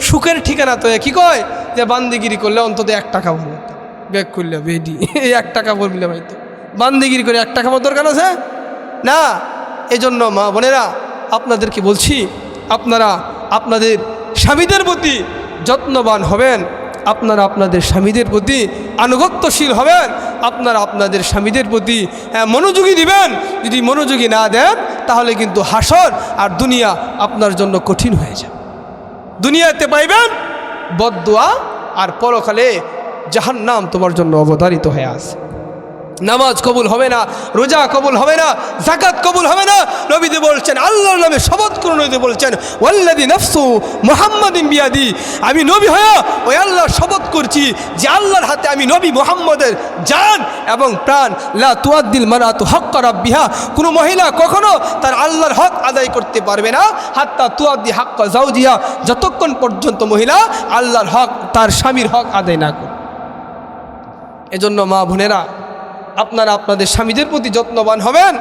সুখের ঠিকানা তো কি কয় যে বান্দিগিরি করলে অন্তত 1 কাপড় করতাম, ব্যাক করলে বেডি এই 1 কাপড় মিলে ভাই, তো বান্দিগিরি করে 1 কাপড় দরকার আছে না? এই জন্য মা বোনেরা আপনাদেরকে বলছি, আপনারা আপনাদের স্বামীদের প্রতি যত্নবান হবেন, আপনারা আপনাদের স্বামীদের প্রতি আনুগত্যশীল হবেন, আপনারা আপনাদের স্বামীদের প্রতি মনোযোগী দিবেন। যদি মনোযোগী না দেন তাহলে কিন্তু হাসর আর দুনিয়া আপনার জন্য কঠিন হয়ে যাবে। দুনিয়াতে পাইবেন বদদুয়া, আর পরকালে জাহান্নাম তোমার জন্য অবধারিত হয়ে আছে। নামাজ কবুল হবে না, রোজা কবুল হবে না, যাকাত কবুল হবে না। নবীজি বলছেন, আল্লাহর নামে শপথ করে নবীজি বলছেন, ওয়াল্লাযী নাফসু মুহাম্মাদিন বিয়াদি, আমি নবী হয়ে ওই আল্লাহর শপথ করছি যে আল্লাহর হাতে আমি নবী মুহাম্মদের জান এবং প্রাণ, লা তুআদ্দিল মারআতু হাক্কা রাব্বিহা, কোনো মহিলা কখনো তার আল্লাহর হক আদায় করতে পারবে না, হাত্তা তুআদ্দি হাক্কা যাওজিহা, যতক্ষণ পর্যন্ত মহিলা আল্লাহর হক, তার স্বামীর হক আদায় না করে। এজন্য মা বোনেরা আপনারা আপনাদের স্বামীদের প্রতি যত্নবান হবেন।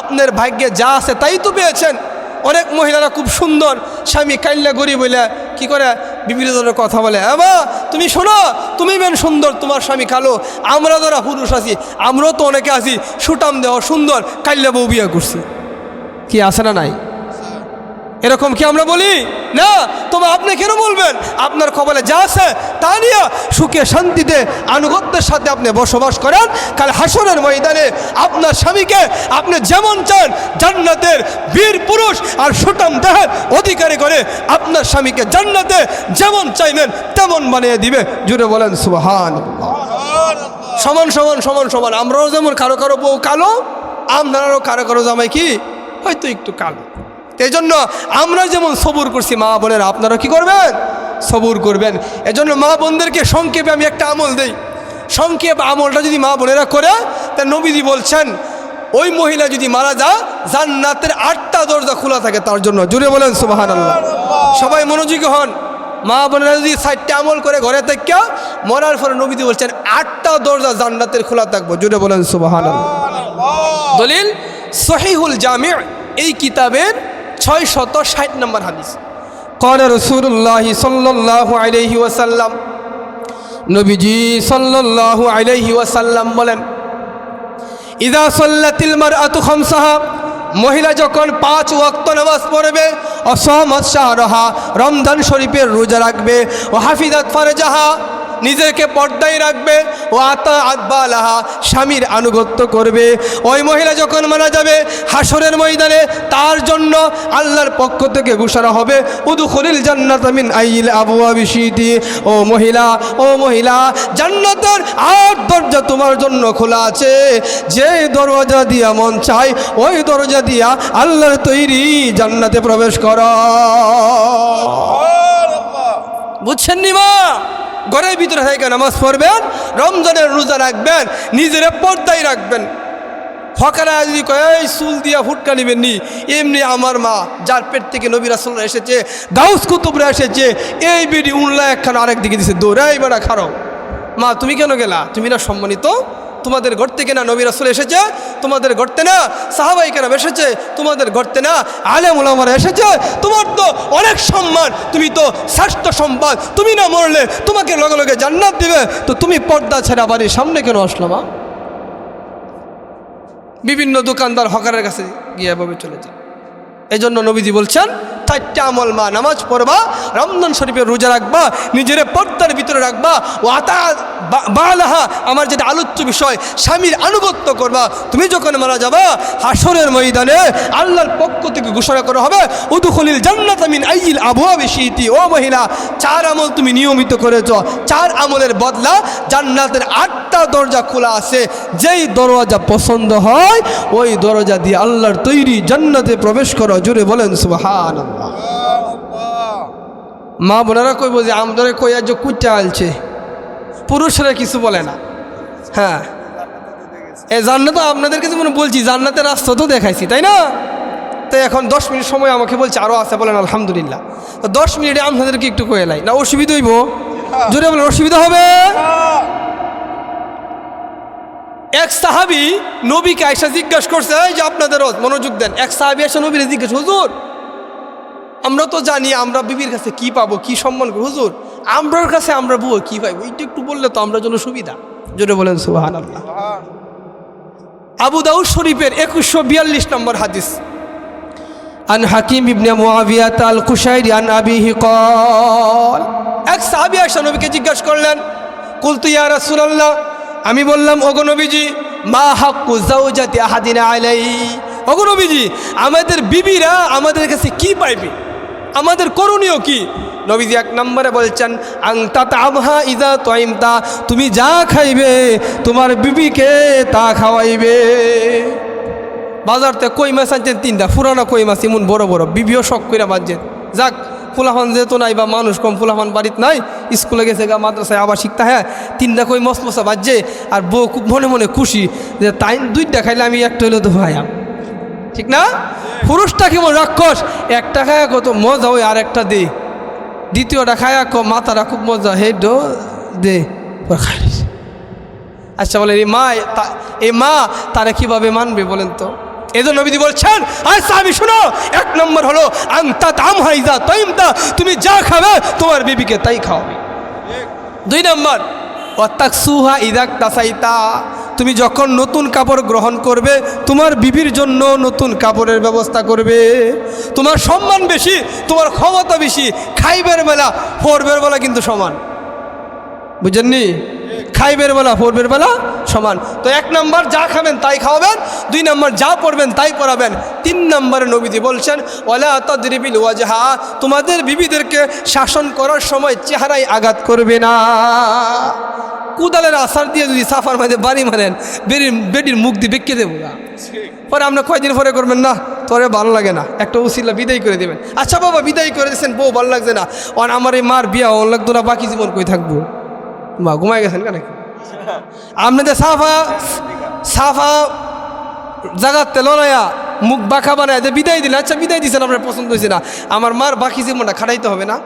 আপনার ভাগ্যে যা আছে তাই তো পেয়েছেন। অনেক মহিলারা খুব সুন্দর, স্বামী কাইল্লা গরিব বলে কি করে বিভিন্ন ধরনের কথা বলে, মা তুমি শোনো, তুমি মেন সুন্দর, তোমার স্বামী কালো, আমরা যারা পুরুষ আছি আমরাও তো অনেকে আছি সুটাম দেহ সুন্দর, কাইল্লা বউ বিয়া করছি, কি আছে না নাই? এরকম কি আমরা বলি না? তবে আপনি কেন বলবেন? আপনার কপালে যা আছে তা নিয়ে সুখে শান্তিতে আনুগত্যের সাথে আপনি বসবাস করেন। কাল হাসরের ময়দানে আপনার স্বামীকে আপনি যেমন চান জান্নাতের বীর পুরুষ আর সুঠাম দেহের অধিকারী করে আপনার স্বামীকে জান্নাতে যেমন চাইবেন তেমন বানিয়ে দিবে। জুড়ে বলেন সুবহানাল্লাহ। সমান সমান সমান সমান। আমরাও যেমন কারো কারো বউ কালো, আপনারও কারো কারো জামাই কি হয়তো একটু কালো। এই জন্য আমরা যেমন সবুর করছি, মা বোনেরা আপনারা কি করবেন? সবুর করবেন। এজন্য মা বোনদেরকে সংক্ষেপে আমি একটা আমল দেই। সংক্ষেপ আমলটা যদি মা বোনেরা করে, তা নবীজি বলছেন ওই মহিলা যদি মারা যায় জান্নাতের 8টা দরজা খোলা থাকে তার জন্য। জুড়ে বলেন সুবহানাল্লাহ। সবাই মনোযোগী হন। মা বোনেরা যদি 4টা আমল করে ঘরে থেকে মরার পরে নবীজি বলছেন 8টা দরজা জান্নাতের খোলা থাকবে। জুড়ে বলেন সুবহানাল্লাহ। দলিল সহিহুল জামি' এই কিতাবের 660 নম্বর হাদিস। ক্বালা রাসূলুল্লাহ সাল্লাল্লাহু আলাইহি ওয়াসাল্লাম, নবীজি সাল্লাল্লাহু আলাইহি ওয়াসাল্লাম বলেন, ইযা সাল্লাতিল মারআতু খামসাহা, মহিলা যখন 5 ওয়াক্ত নামাজ পড়বে, অসামাত শাহরাহা, রমজান শরীফের রোজা রাখবে, ও হাফিজাত ফারজাহা, নিজেকে পর্দায় রাখবে, ও আতাআত বালাহা, স্বামীর আনুগত্য করবে, ওই মহিলা যখন মারা যাবে হাসরের ময়দানে তার জন্য আল্লাহর পক্ষ থেকে ঘোষণা হবে উদখুলিল জান্নাতা মিন আইয়িল আবওয়াবি শিতি। ও মহিলা জান্নাতের 8 দরজা তোমার জন্য খোলা আছে, যে দরজা দিয়া মন চায় ওই দরজা দিয়া আল্লাহর তৈরি জান্নাতে প্রবেশ করো। বুঝছেন নি মা? ঘরের ভিতরে থেকে নামাজ পড়বেন, রমজানের রোজা রাখবেন, নিজের পর্দায় রাখবেন। ফকারা যদি কয় এই চুল দিয়া ফুটকা নিবেন নি, এমনি আমার মা যার পেট থেকে নবী রাসূলুল্লাহ এসেছে, গাউস কুতুবরা এসেছে, এই বিডি উল্লা একখান আরেক দিকে দিছে, দৌড়াই বেড়া খারাপ। মা তুমি কেন গেলা? তুমি না সম্মানিত, তোমাদের ঘর থেকে না নবী রাসূল এসেছে, তোমাদের ঘরতে না সাহাবায়ে কেরাম এসেছে, তোমাদের ঘরতে না আলেম ওলামারা এসেছে, তোমার তো অনেক সম্মান, তুমি তো শ্রেষ্ঠ সম্পদ, তুমি না মরলে তোমাকে লগে লগে জান্নাত দিবে, তো তুমি পর্দা ছেড়া বাড়ির সামনে কেন আসলো মা? বিভিন্ন দোকানদার হকারের কাছে গিয়ে এভাবে চলে যায়। এই জন্য নবীজি বলছেন 4টা আমল মা, নামাজ পড়বা, রমজান শরীফের রোজা রাখবা, নিজের পর্দার ভিতরে রাখবা, ও আতাআত বালাহা, আমার যেটা আলোচ্য বিষয়, স্বামীর আনুগত্য করবা। তুমি যখন মারা যাবা হাসরের ময়দানে আল্লাহর পক্ষ থেকে ঘোষণা করা হবে উদখুলিল জান্নাতা মিন আইয়িল আবওয়াবি শিতি। ও মহিলা 4 আমল তুমি নিয়মিত করেছ, 4 আমলের বদলা জান্নাতের 8টা দরজা খোলা আছে, যেই দরজা পছন্দ হয় ওই দরজা দিয়ে আল্লাহর তৈরি জান্নাতে প্রবেশ করো। জোরে বলেন সুবহানাল্লাহ। মা বোনেরা কইব যে আমদারে কইয়া যে কুইটা আলছে, পুরুষরা কিছু বলে না। হ্যাঁ, এই জান্নাত আপনাদের কাছে মনে বলছি, জান্নাতের রাস্তা তো দেখাইছি, তাই না? তো এখন 10 মিনিট সময় আমাকে বলছে আরও আছে, বলেন আলহামদুলিল্লাহ। তো 10 মিনিটে আপনাদেরকে একটু কয়ে লাই না, অসুবিধা হইব? জোরে বলেন অসুবিধা হবে? এক সাহাবি নবীকে আয়েশা জিজ্ঞাসা করছে, এই যে আপনাদের মনোযোগ দেন, এক সাহাবি এসে নবীরে জিজ্ঞাসা, হুজুর আমরা তো জানি আমরা বিবির কাছে কি পাবো, কি সম্মান করবো, হুজুর আমরার কাছে আমরা বুয়ো কি পাইবো, এইটা একটু বললে তো আমরা জন্য সুবিধা। জোরে বলেন সুবহানাল্লাহ। আবু দাউদ শরীফের 2142 নম্বর হাদিস। আন হাকিম ইবনে মুআবিয়া আল কুশাইরি আন আবিহি ক্বাল, এক সাহাবী এসে নবীকে জিজ্ঞাসা করলেন, কুলতু ইয়া রাসূলুল্লাহ, আমি বললাম ওগো নবীজি, মা হাক্কু যাওজাতি আহাদিনা আলাইহি, ওগো নবীজি আমাদের বিবিরা আমাদের কাছে কি পাইবে, আমাদের করণীয় কি? নবীজি 1 নম্বরে বলছেন আনতা তামহা ইযা তাইমতা, তুমি যা খাইবে তোমার বিবিকে তা খাওয়াইবে। বাজারতে কই মাছ আনছেন 3টা, পুরানা কই মাছ এমন বড় বড়, বিবিও শখ করে বাজছেন। যাক ফুলাফান যেহেতু নাই বা মানুষ কম, ফুলাফান বাড়িতে নাই, স্কুলে গেছে গা, মাদ্রাসায় আবার শিখতে, হ্যাঁ 3টা কই মশমশা বাজছে, আর বউ খুব মনে মনে খুশি যে তাই 2টা খাইলে আমি একটা হইলে তো ভাইয়াম, ঠিক না? পুরুষটা কেমন রাক্ষস, একটা খায়া কত মজা, ওই আর একটা দে, দ্বিতীয়টা খায়া মাথাটা খুব মজা, হে ডো দে খাই। আচ্ছা বলেন এই মা তারা কিভাবে মানবে বলেন তো? এই জন্য নবীজি বলছেন, আচ্ছা আমি শোনো, 1 নম্বর হলো আনতা তামহা ইযা তাইমতা, তুমি যা খাবে তোমার বিবিকে তাই খাওয়াবে। 2 নম্বর ওয়াতাকসুহা ইযা তাসাইতা, তুমি যখন নতুন কাপড় গ্রহণ করবে তোমার বিবির জন্য নতুন কাপড়ের ব্যবস্থা করবে। তোমার সম্মান বেশি, তোমার ক্ষমতা বেশি, খাইবের বেলা পড়বের বেলা কিন্তু সমান, বুঝেননি? খাইবের বেলা পড়বের বেলা সমান। তো 1 নম্বর যা খাবেন তাই খাওয়াবেন, 2 নম্বর যা পড়বেন তাই পড়াবেন, 3 নম্বরে নবীজি বলছেন ওয়ালা তাদরিবিল ওয়াজহা, তোমাদের বিবিদেরকে শাসন করার সময় চেহারায় আঘাত করবে না। কুদালের আসার দিয়ে যদি সাফার মাঝে বাড়ি মারেন, বেডির মুখ দিয়ে বেঁকে দেবো না, পরে আমরা কয়দিন পরে করবেন না তোরে ভালো লাগে না, একটা উসিলা বিদায় করে দেবেন। আচ্ছা বাবা বিদায় করে দিয়েছেন, বউ ভালো লাগছে না, আর আমার এই মার বিয়া ও লাগতো না, বাকি জীবন কই থাকবো, মা ঘুমাই গেছেন কেন? আপনাদের সাফা জাগাতে লড়াইয়া মুখ বাঁকা বানায় বিদায় দিলেন। আচ্ছা বিদায় দিয়েছেন, আপনার পছন্দ হয়েছে না, আমার মার বাকি জীবনটা খাটাইতে হবে না?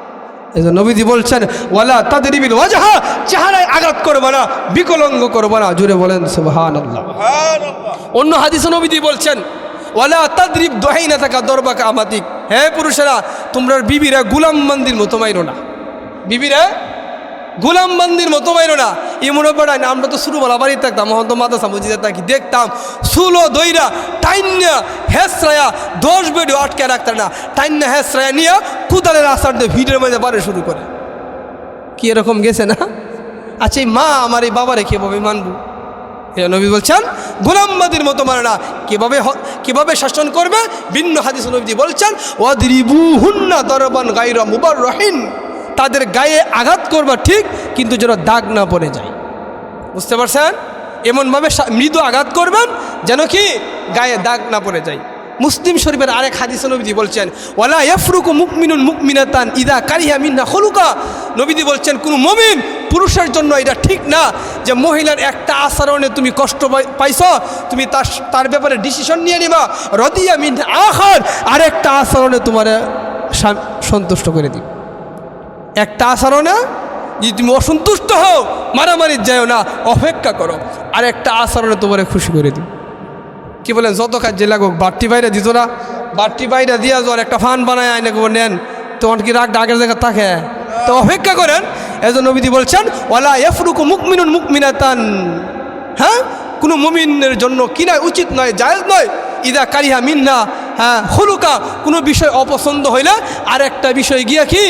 এই জন্য নবীজি বলছেন ওয়ালা তাদরিবিল ওয়াজহা, চেহারায় আঘাত করবে না, বিকলঙ্গ করবে না। জুড়ে বলেন সুবহানাল্লাহ। অন্য হাদিসে নবীজি বলছেন ওয়ালা তাদরিব দুহাইনাতাকা দরবাকা আমাতিক, হে পুরুষেরা তোমরা বিবিরা গুলামবান্দির মতো মাইরো না, বিবিরা গুলামবান্দির মতো মাইরো না। এমনও পড়ায় না, আমরা তো শুরুবেলা বাড়িতে থাকতাম, মহন তো মাদ্রাসা মসজিদে থাকি, দেখতাম সুলো দইরা টাইন্না হেসরায়া 10 বেডে আটকে রাখতাম না, টাইন্না হেসরায়া নিয়ে কুদালের আসার দিয়ে ভিড়ের মধ্যে বাড়ে শুরু করে। কি এরকম গেছে না? আচ্ছা এই মা আমার এই বাবারে কীভাবে মানবো? নবী বলছেন গোলামবাদীর মতো মানে না। কিভাবে শাসন করবে? ভিন্ন হাদিস নবী বলছেন ওয়াদরিবুহুন্না দরবান গায়রা মুবাররাহিন, তাদের গায়ে আঘাত করবা ঠিক, কিন্তু যেন দাগ না পড়ে যায়। বুঝতে পারছেন? এমনভাবে মৃদু আঘাত করবেন যেন কি গায়ে দাগ না পড়ে যায়। মুসলিম শরীফের আরেক হাদিস নবীজি বলছেন ওয়ালা ইয়াফরুকু মুমিনুন মুমিনাতান ইদা কারিহা মিনহা খুলুকা, নবীজি বলছেন কোন মুমিন পুরুষের জন্য এটা ঠিক না যে মহিলার একটা আচরণে তুমি কষ্ট পাইছো, তুমি তার ব্যাপারে ডিসিশন নিয়ে নিবা, রদিয়া মিন আখার, আরেকটা আচরণে তোমার সন্তুষ্ট করে দিবে। একটা আচরণে যদি তুমি অসন্তুষ্ট হও, মারামারি যাও না, অপেক্ষা করো, আরেকটা আচরণে তোমার খুশি করে দিবে। কি বলেন? যত কাজ লাগুক বাড়তি বাইরে দিত না, বাড়তি বাইরে দিয়া যাওয়ার একটা ফান বানায় আইনে নেন, তোমার কি রাগ আগের জায়গা থাকে? তো অপেক্ষা করেন। এজন্য নবীজি বলছেন ওয়ালা ইয়াফরুকু মুমিনুন মুমিনাতান, হ্যাঁ কোনো মুমিনের জন্য কিনা উচিত নয়, জায়েজ নয়, ইদা কারিহা মিনহা খুলুকা, কোনো বিষয় অপছন্দ হইলে আরেকটা বিষয় গিয়া কি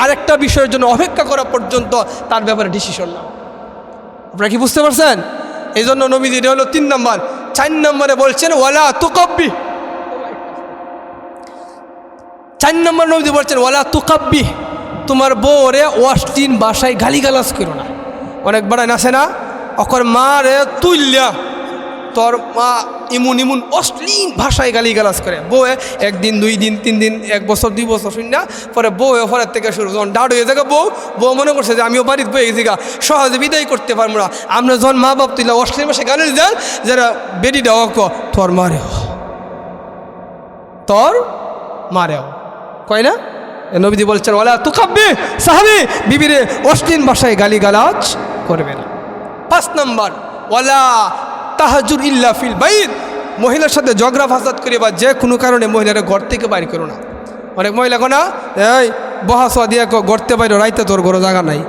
আরেকটা বিষয়ের জন্য অপেক্ষা করা পর্যন্ত তার ব্যাপারে ডিসিশন নাও। আপনারা কি বুঝতে পারছেন? এই জন্য নবীজি এটা হলো 3 নম্বর। 4 নম্বরে বলছেন ওয়ালা তুকাব্বি, 4 নম্বর নবীজি বলছেন ওয়ালা তুকাব্বি, তোমার বউরে অশ্লীল ভাষায় গালিগালাজ করো না। অনেক বড় আছে না, অকর মা রে তুইল্যা, তোর মা ইমুন অশ্লীল ভাষায় গালিগালাজ করে, বউ 1 দিন 2 দিন 3 দিন 1 বছর 2 বছর শুন না, পরে বউ পরের থেকে শুরু, যখন ডাউট হয়ে যাবে বউ মনে করছে যে আমিও বাড়িতে বয়ে গেছি গা, সহজে বিদায় করতে পারবো না। আমরা যখন মা বাপ তুইলা অশ্লীল ভাষায় গালি দেন, যারা বেটি দেওয়া তোর মারেও কয় না? নবীজি বলছেন ওয়ালা তুকাব্বি, সাহাবী বিবিরে অশ্লীল ভাষায় গালিগালাজ করবে না। 5 নম্বর ওয়ালা তাহাজুর ইল্লা ফিল বাইত, মহিলার সাথে ঝগড়া ফাসাদ করে বা যে কোনো কারণে মহিলারা ঘর থেকে বাইর করো না। অনেক মহিলা কোনা এই বহাসা দিয়ে গড়তে বাইরো, রাইতে তোর ঘরে জায়গা নাই,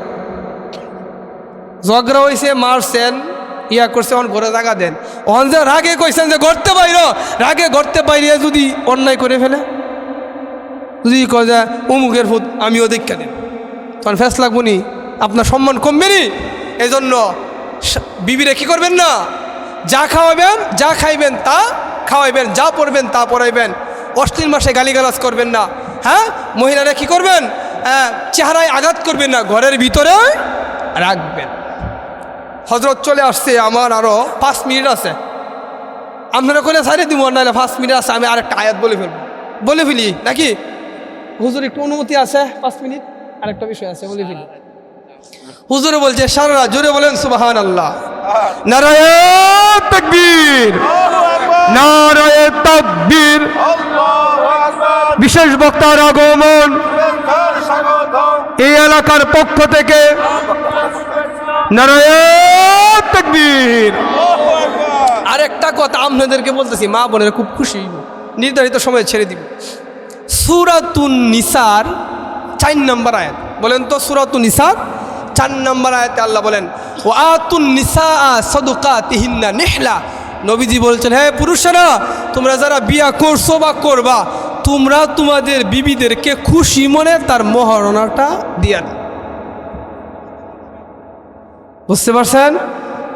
ঝগড়া হয়েছে মারছেন ইয়া করছে, অন ঘরে জায়গা দেন, অন যে রাগে কইছেন যে গড়তে বাইরো, রাগে গড়তে বাইরে যদি অন্যায় করে ফেলে, যদি কয় যে অমুকের ফুট আমিও দেখা দেন, তখন ফেস লাগবো নি, আপনার সম্মান কমবে নি। এই জন্য বিবিরে কি করবেন না, যা খাওয়াবেন যা খাইবেন তা খাওয়াইবেন, যা পড়বেন তা পড়াইবেন, অশ্লীল ভাষায় গালিগালাজ করবেন না। হ্যাঁ মহিলারা কি করবেন, চেহারায় আঘাত করবেন না, ঘরের ভিতরে রাখবেন। হজরত চলে আসছে, আমার আরও 5 মিনিট আছে, আপনারা করে সাইডে দিব, নাহলে 5 মিনিট আছে, আমি আরেকটা আয়াত বলে ফেলি নাকি? হুজুর একটু অনুমতি আছে 5 মিনিট, আরেকটা বিষয় আছে বলে ফেলি। হুজুরে বলছে সারা জোরে বলেন সুবহানাল্লাহ, নারায়ে তাকবীর, নারায়ে তাকবীর, বিশেষ বক্তার আগমন, এই এলাকার পক্ষ থেকে নারায়ে তাকবীর। আরেকটা কথা আপনাদেরকে বলতেছি, মা বোনেরা খুব খুশি, নির্ধারিত সময় ছেড়ে দিব। সূরাতুন নিসার 4 নম্বর আয়াত, বলেন তো সূরাতুন নিসার 4 নম্বর আয়াতে আল্লাহ বলেন ওয়াতুন নিসাআ সাদুকাতিহিন্না নিহলা, নবীজি বলছেন হে পুরুষেরা তোমরা যারা বিয়া করছো বা করবা, তোমরা তোমাদের বিবিদেরকে খুশি মনে তার মহারণাটা দিয়া দাও। বুঝতে পারছেন?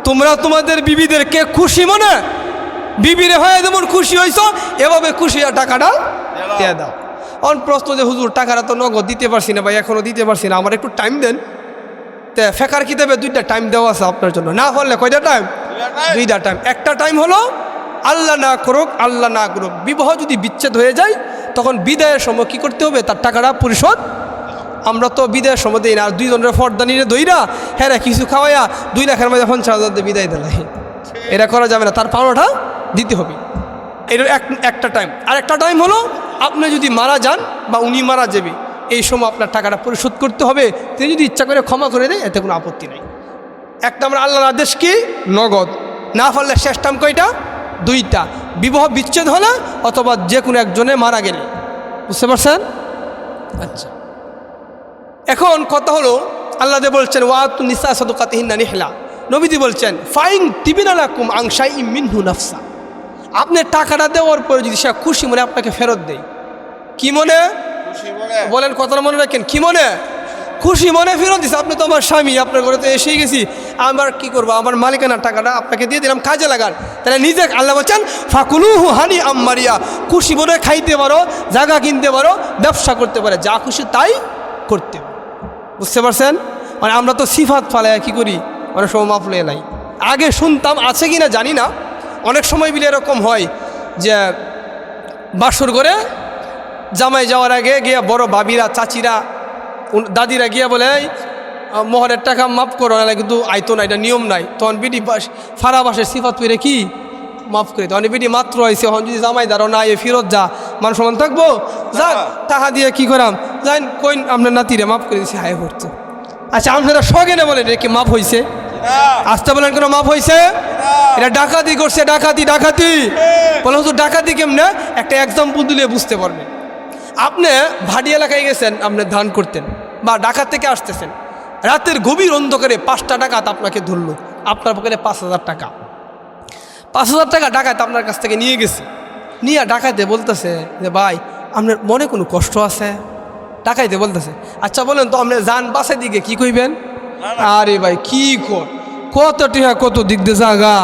তোমরা তোমাদের বিবিদেরকে খুশি মনে বিবিরে হয়ে যেমন খুশি হয়েছ এভাবে খুশি আর টাকাটা দিয়ে দাও। অন প্রশ্ন যে হুজুর টাকাটা তো নগদ দিতে পারছি না ভাই, এখনও দিতে পারছি না, আমার একটু টাইম দেন। তে ফেকার কিতাবে 2টা টাইম দেওয়া আছে আপনার জন্য, না পারলে কয়টা টাইম? 2টা টাইম। একটা টাইম হলো আল্লাহ না করুক, আল্লাহ না করুক, বিবাহ যদি বিচ্ছেদ হয়ে যায় তখন বিদায়ের সময় কী করতে হবে? তার টাকাটা পরিশোধ। আমরা তো বিদায়ের সময় দিই না, আর 2 জনের ফর্দানিরে দইরা হ্যাঁ কিছু খাওয়াইয়া 2 লাখের মধ্যে 50,000 দিয়ে বিদায় দিলাই, এটা করা যাবে না, তার পাওনাটা দিতে হবে। এটা একটা টাইম। আর একটা টাইম হলো আপনি যদি মারা যান বা উনি মারা যাবে, এই সময় আপনার টাকাটা পরিশোধ করতে হবে। তিনি যদি ইচ্ছা করে ক্ষমা করে দেয় এতে কোনো আপত্তি নেই। একটা আমরা আল্লাহর আদেশ কি? নগদ। না পারলে শেষ টাইম কয়টা? 2টা। বিবাহ বিচ্ছেদ হলে অথবা যে কোনো একজনে মারা গেলে। বুঝতে পারছেন? আচ্ছা, এখন কথা হলো আল্লাহ বলছেন ওয়াতু নিসা সাদকাতিহিন্না নিহলা। নবীজি বলছেন ফাইন তিবিনা লাকুম আন শাইইম মিনহু নাফসা। আপনি টাকাটা দেওয়ার পরে যদি সে খুশি মনে আপনাকে ফেরত দেয়, কি মনে? বলেন, কথাটা মনে রাখেন, কি মনে? খুশি মনে ফেরত দিচ্ছে। আপনি তো আমার স্বামী, আপনার ঘরে তো এসেই গেছি, আমার কি করবো, আমার মালিকানার টাকাটা আপনাকে দিয়ে দিলাম, কাজে লাগান। তাহলে নিজে আল্লাহ বলছেন ফাকুলুহু হানি আম্মারিয়া, খুশি মনে খাইতে পারো, জায়গা কিনতে পারো, ব্যবসা করতে পারে, যা খুশি তাই করতে পারো। বুঝতে পারছেন? মানে আমরা তো সিফাত ফালায় কি করি, অনেক সময় মাফলে এলাই। আগে শুনতাম, আছে কি না জানি না, অনেক সময় বিলে এরকম হয় যে বাসর করে জামাই যাওয়ার আগে গিয়া বড় ভাবিরা, চাচিরা, দাদিরা গিয়া বলে মোহরের টাকা মাফ করো না, কিন্তু আইতো না, এটা নিয়ম নাই। তখন বিডি ফারা বাসের সিফাত পেরে কি মাফ করে, তখন বিডি মাত্র আইসে, এখন যদি জামাই দাঁড়ো না এ ফিরত যা, মান সমান থাকবো, যাক টাকা দিয়ে কি করাম, যাই কইন আপনার নাতিরে মাফ করে দিয়েছি, হায় করছে। আচ্ছা, আপনারা সগেনে বলেন এটা কি মাফ হয়েছে? আসতে বলেন কেন মাফ হয়েছে? এটা ডাকাতি করছে, ডাকাতি। ডাকাতি বলে হুজুর ডাকাতি কেমনে? একটা এক্সাম্পল দিলে বুঝতে পারবেন। আপনি ভাটি এলাকায় গেছেন, আপনি ধান করতেন বা ডাকাত থেকে আসতেছেন, রাতের গভীর অন্ধকারে 5টা ডাকাত আপনাকে ধরলো, আপনার পকেটে 5,000 টাকা। 5,000 টাকা ডাকাত আপনার কাছ থেকে নিয়ে গেছে। নিয়ে ডাকাইতে বলতেছে যে ভাই আপনার মনে কোনো কষ্ট আছে? ডাকাইতে বলতেছে আচ্ছা বলেন তো আপনি যান বাসের দিকে কি কইবেন? আরে ভাই কি কত টিহা কত দিক দিয়ে জাগা,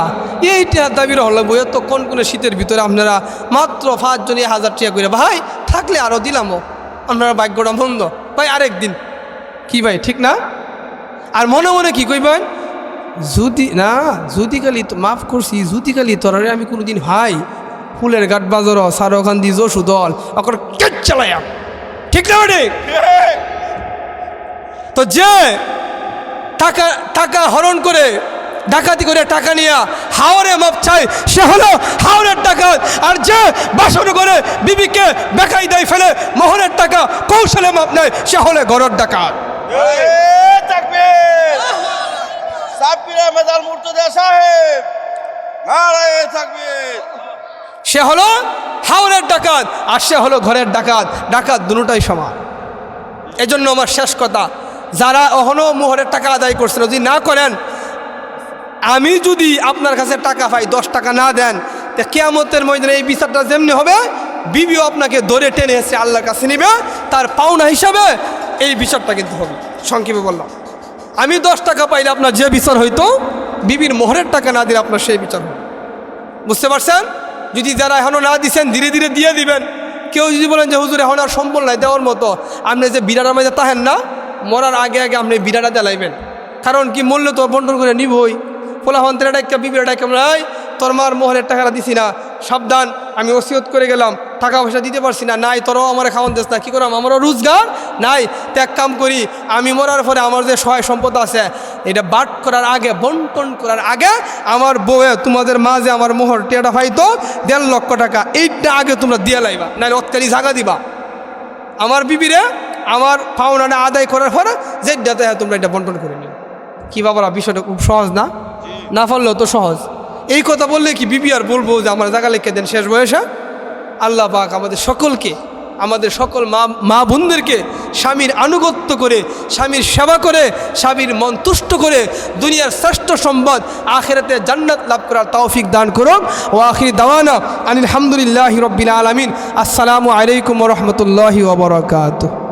এই টিহা দাবির হল বইয়ের তো কোন কোন শীতের ভিতরে আপনারা মাত্র 5 জন 1,000 টাকা করে, ভাই থাকলে আরও দিলামও, আপনারা ভাগ্যটা মন্দ ভাই, আরেক দিন কি ভাই, ঠিক না? আর মনে মনে কি কইবেন? যদি না কালি তো মাফ করছি, কালি তোর আমি কোনোদিন ভাই ফুলের গাট বাজার সার ওখান দিয়ে জোশু দল ওখানে কেট চালাইয়া, ঠিক না? তো যে টাকা হরণ করে ডাকাতি করে টাকা নিয়ে হাওরে মাপ চাই সে হলো হাওরের ডাকাত। আর যে বাসন করে বিবিকে বেকায়দায় ফেলে মোহরের টাকা কৌশলে মাপ নেয় সে হলে ঘরের ডাকাত। সে হলো হাওরের ডাকাত আর সে হলো ঘরের ডাকাত। ডাকাত দুটোটাই সমান। এজন্য আমার শেষ কথা, যারা এখনও মোহরের টাকা আদায় করছেন, যদি না করেন, আমি যদি আপনার কাছে টাকা পাই 10 টাকা না দেন, তা কিয়ামতের ময়দানে এই বিচারটা যেমনি হবে, বিবিও আপনাকে ধরে টেনে এসে আল্লাহর কাছে নিবে, তার পাওনা হিসাবে এই বিচারটা কিন্তু হবে। সংক্ষেপে বললাম, আমি 10 টাকা পাইলে আপনার যে বিচার হইতো, বিবির মোহরের টাকা না দিলে আপনার সেই বিচার হবে। বুঝতে পারছেন? যদি যারা এখনও না দিচ্ছেন ধীরে ধীরে দিয়ে দিবেন। কেউ যদি বলেন যে হুজুর এখন আর সম্বল নাই দেওয়ার মতো, আপনি যে বিড়াটার মাঝে তাহেন না, মরার আগে আগে আপনি বিড়াটা দেলাইবেন। কারণ কি, মূল্য তো বন্টন করে নিবই। ফলাফল ডাক্কা বিবিরা ডাক্কা, তোর মার মোহরের টাকাটা দিছি না, সাবধান, আমি ওসিয়ত করে গেলাম, টাকা পয়সা দিতে পারছি না, নাই তোরও আমার খাওয়ান দিস না, কী করলাম, আমারও রোজগার নাই, ত্যাগ কাম করি, আমি মরার পরে আমার যে সহায় সম্পদ আছে এটা বাট করার আগে, বন্টন করার আগে আমার বউয়ে তোমাদের মা যে আমার মোহর টেটা পাইতো 1.5 লক্ষ টাকা, এইটা আগে তোমরা দিয়ে লাইবা, নাহলে অত্যারি জাগা দিবা। আমার বিবিরে আমার পাওনাটা আদায় করার পরে যেটাতে তোমরা এটা বন্টন করে নিও। কি বাবারা, বিষয়টা খুব সহজ না? না পারলেও তো সহজ। এই কথা বললে কি বিবি আর বলবো যে আমার জায়গা লিখে দেন শেষ বয়সে? আল্লাহ পাক আমাদের সকলকে, আমাদের সকল মা বোনদেরকে স্বামীর আনুগত্য করে, স্বামীর সেবা করে, স্বামীর মন তুষ্ট করে দুনিয়ার শ্রেষ্ঠ সম্পদ আখিরাতে জান্নাত লাভ করার তৌফিক দান করুন। ও আখির দাওয়ানা আলহামদুলিল্লাহি রাব্বিল আলামিন। আসসালামু আলাইকুম ওয়া রাহমাতুল্লাহি ওয়া বারাকাতুহু।